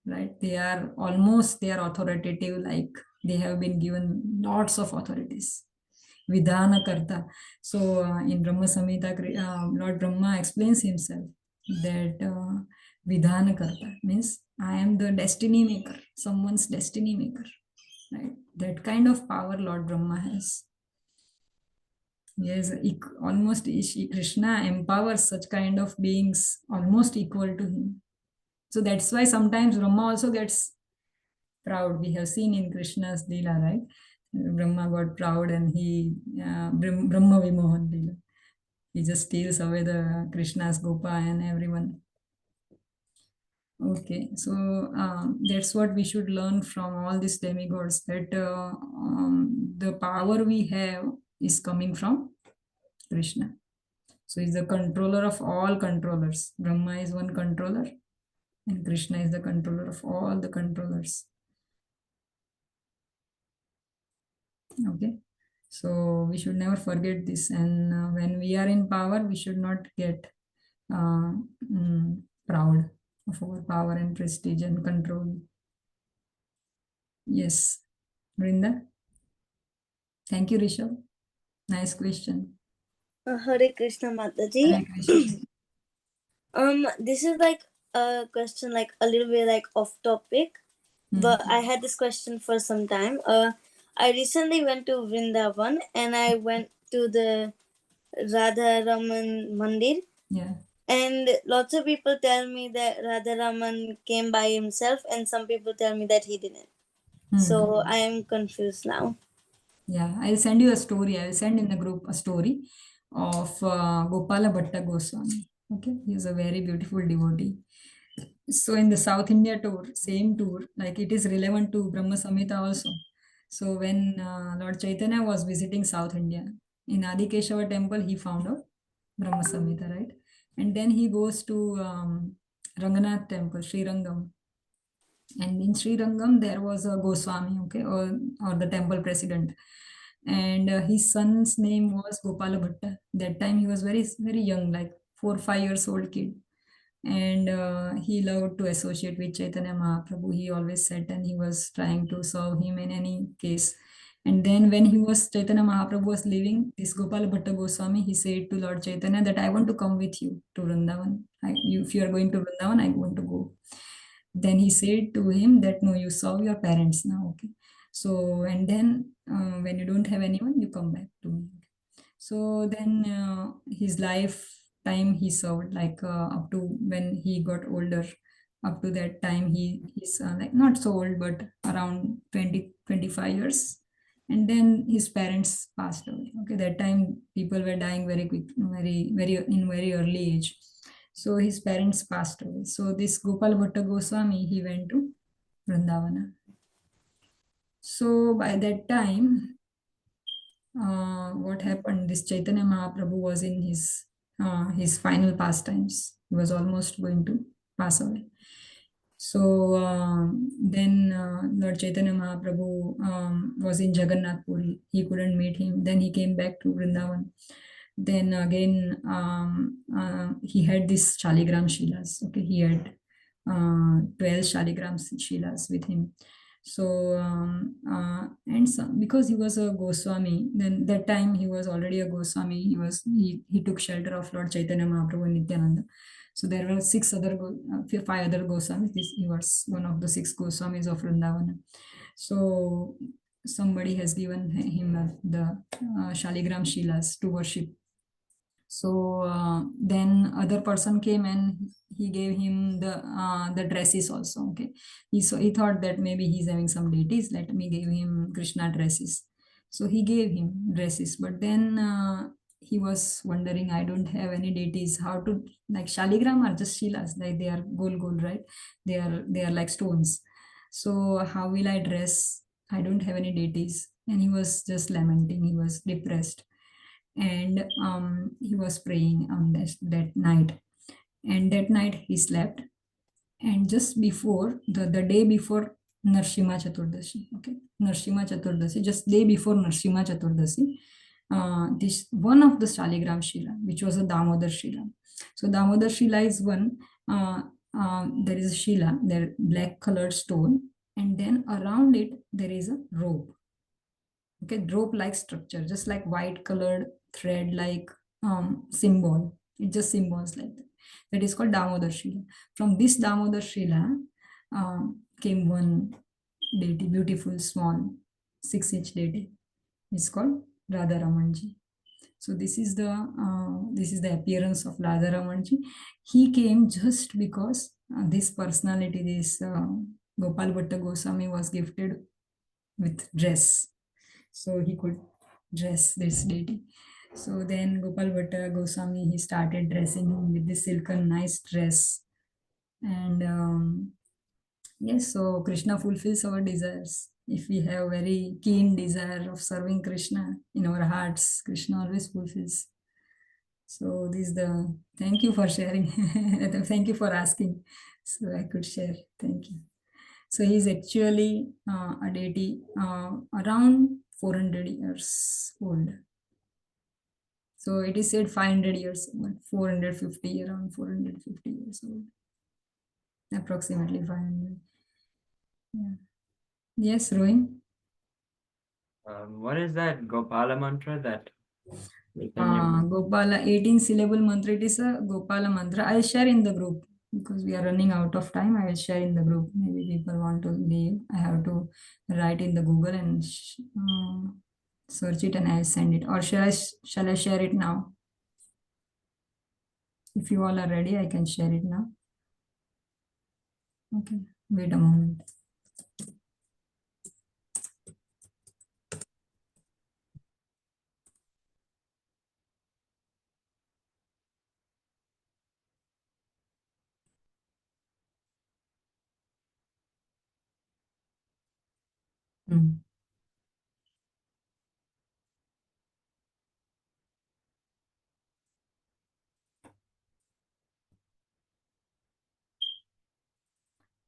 [SPEAKER 1] right? They are authoritative, like they have been given lots of authorities. Vidhana Karta. So in Brahma Samhita, Lord Brahma explains himself that Vidhana Karta means I am the destiny maker, someone's destiny maker. Right? That kind of power Lord Brahma has. Yes, almost Krishna empowers such kind of beings almost equal to him. So that's why sometimes Brahma also gets proud. We have seen in Krishna's Leela, right? Brahma got proud and he Brahma Vimohan Leela. He just steals away the Krishna's Gopa and everyone. Okay, so that's what we should learn from all these demigods, that the power we have is coming from Krishna. So he's the controller of all controllers. Brahma is one controller and Krishna is the controller of all the controllers. Okay, so we should never forget this, and when we are in power, we should not get uh, proud of our power and prestige and control. Yes, Brinda. Thank you, Rishabh. Nice question.
[SPEAKER 7] Hare Krishna Mataji.
[SPEAKER 1] Hare Krishna.
[SPEAKER 7] This is like a question, like a little bit like off topic, but I had this question for some time. I recently went to Vrindavan and I went to the Radha Raman Mandir.
[SPEAKER 1] Yeah.
[SPEAKER 7] And lots of people tell me that Radha Raman came by himself, and some people tell me that he didn't. So I am confused now.
[SPEAKER 1] Yeah, I'll send you a story. I'll send in the group a story of Gopala Bhatta Goswami. Okay, he is a very beautiful devotee. So in the South India tour, same tour, like it is relevant to Brahma Samhita also. So when Lord Chaitanya was visiting South India, in Adi Keshava temple, he found out Brahma Samhita, right? And then he goes to Ranganath temple, Sri Rangam. And in Sri Rangam, there was a Goswami, okay, or the temple president. And his son's name was Gopala Bhatta. That time he was very, very young, like 4 or 5 years old kid. And he loved to associate with Chaitanya Mahaprabhu. He always said, and he was trying to serve him in any case. And then when Chaitanya Mahaprabhu was leaving, this Gopala Bhatta Goswami, he said to Lord Chaitanya that I want to come with you to Vrindavan. If you are going to Vrindavan, I want to go. Then he said to him that, no, you serve your parents now, okay? So, and then when you don't have anyone, you come back to me. So then his lifetime he served, like up to when he got older. Up to that time, he's like not so old, but around 20-25 years. And then his parents passed away. Okay, that time people were dying very quick, very early age. So his parents passed away. So this Gopal Bhatta Goswami, he went to Vrindavana. So by that time, what happened? This Chaitanya Mahaprabhu was in his final pastimes. He was almost going to pass away. So then Lord Chaitanya Mahaprabhu was in Jagannath Puri. He couldn't meet him. Then he came back to Vrindavan. Then again, he had this Shaligram Shilas. Okay, he had 12 Shaligram Shilas with him. So and some, because he was a Goswami, then that time he was already a Goswami. He took shelter of Lord Chaitanya Mahaprabhu and Nityananda. So there were five other Goswamis. He was one of the 6 Goswamis of Vrindavan. So somebody has given him the Shaligram Shilas to worship. So then other person came and he gave him the dresses also. Okay, he thought that maybe he's having some deities, let me give him Krishna dresses. So he gave him dresses, but then he was wondering, I don't have any deities, how to, like Shaligram are just shilas, like they are gold, right? They are like stones. So how will I dress? I don't have any deities. And he was just lamenting, he was depressed. And he was praying on that night. And that night he slept. And just before, the day before Narshima Chaturdashi, okay, Narshima Chaturdashi, just day before Narshima Chaturdashi, this one of the Shaligram Shila, which was a Damodar Shila. So Damodar Shila is one, there is a Shila, there black colored stone, and then around it there is a rope. Okay, rope like structure, just like white colored thread like symbol. It just symbols like that. That is called Damodar Shila. From this Damodar Shila came one deity, beautiful small 6-inch deity. It's called Radha Ramanji. So this is the appearance of Radha Ramanji. He came just because this personality, this Gopal Bhatta Goswami was gifted with dress, so he could dress this deity. So then Gopal Bhatta Goswami, he started dressing him with this silken nice dress. And yes, so Krishna fulfills our desires. If we have very keen desire of serving Krishna in our hearts, Krishna always fulfills. So this is the, thank you for sharing. Thank you for asking. So I could share. Thank you. So he is actually a deity around 400 years old. So it is said 500 years, but 450, around 450 years old. Approximately 500. Yeah. Yes, Rohin?
[SPEAKER 8] What is that Gopala mantra that Chaitanya
[SPEAKER 1] Gopala 18 syllable mantra. It is a Gopala mantra. I'll share in the group because we are running out of time. I will share in the group. Maybe people want to leave. I have to write in the Google and search it and I'll send it. Or shall I share it now? If you all are ready, I can share it now. Okay, wait a moment.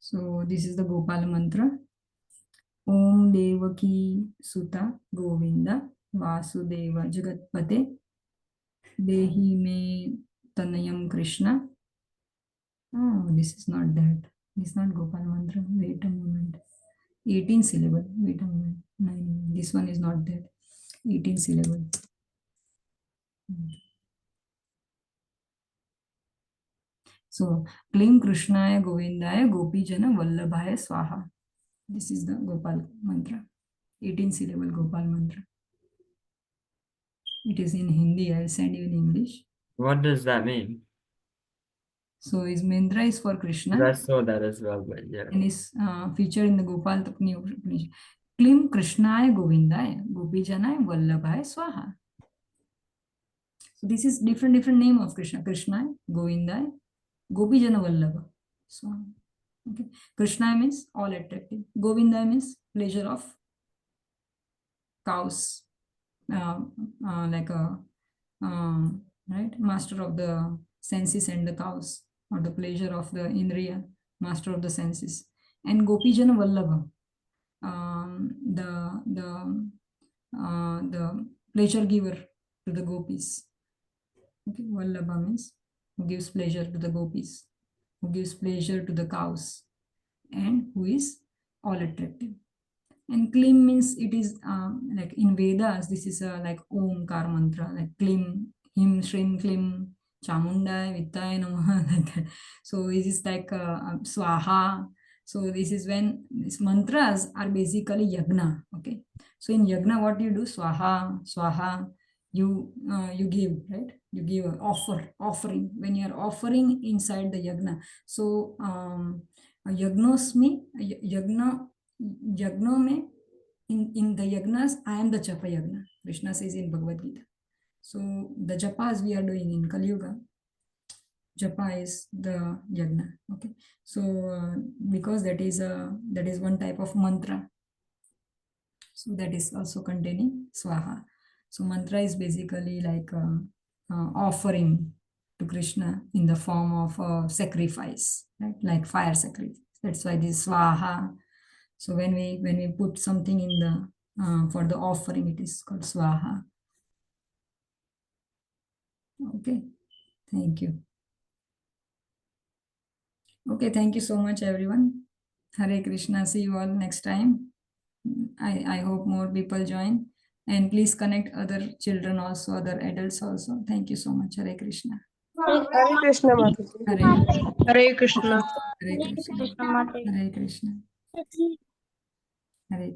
[SPEAKER 1] So this is the Gopala mantra. Om Devaki Suta Govinda Vasudeva Jagatpate Dehi me Tanayam Krishna. Oh, this is not that. This is not Gopal mantra. Wait a moment. 18 syllable. Wait a moment. 9. This one is not that. 18 syllable. So, Klim Krishnaya Govindaya Gopijana Vallabhaya Swaha. This is the Gopal mantra. 18 syllable Gopal mantra. It is in Hindi. I will send you in English.
[SPEAKER 8] What does that mean?
[SPEAKER 1] So his mantra is for Krishna.
[SPEAKER 8] I saw that as well, but yeah.
[SPEAKER 1] And is featured in the Gopal Tapni Upanishad. Klim Krishnaya Govindaya Gopijanaya Vallabhaya Swaha. So this is different name of Krishna. Krishna, Govindaya, Gopijana Vallabha. So okay. Krishna means all attractive. Govinda means pleasure of cows. Like a right, master of the senses and the cows, or the pleasure of the Indriya, master of the senses. And Gopijana Vallabha, the pleasure giver to the gopis. Okay, Vallabha means who gives pleasure to the gopis, who gives pleasure to the cows, and who is all attractive. And Klim means it is like in Vedas, this is like Omkar mantra, like Klim, Him, Shrim, Klim, Chamundai, Vittaya Namaha, like that. So this is like Swaha. So this is when these mantras are basically yagna. Okay. So in yagna, what you do? Swaha, Swaha, you give, right? You give an offering. When you are offering inside the yagna. So yagnosmi, yagno mein, in the yagnas, I am the japa yagna. Krishna says in Bhagavad Gita. So the japas we are doing in Kali Yuga, japa is the yagna. Okay. So because that is one type of mantra. So that is also containing swaha. So mantra is basically like offering to Krishna in the form of sacrifice, right? Like fire sacrifice. That's why this swaha. So when we put something in the for the offering, it is called swaha. Okay, thank you. Okay, thank you so much, everyone. Hare Krishna. See you all next time. I hope more people join, and please connect other children also, other adults also. Thank you so much. Hare Krishna.
[SPEAKER 3] Hare Krishna Mataji.
[SPEAKER 1] Hare
[SPEAKER 3] Hare Krishna.
[SPEAKER 1] Krishna. Hare Krishna. Hare Krishna. Hare Krishna.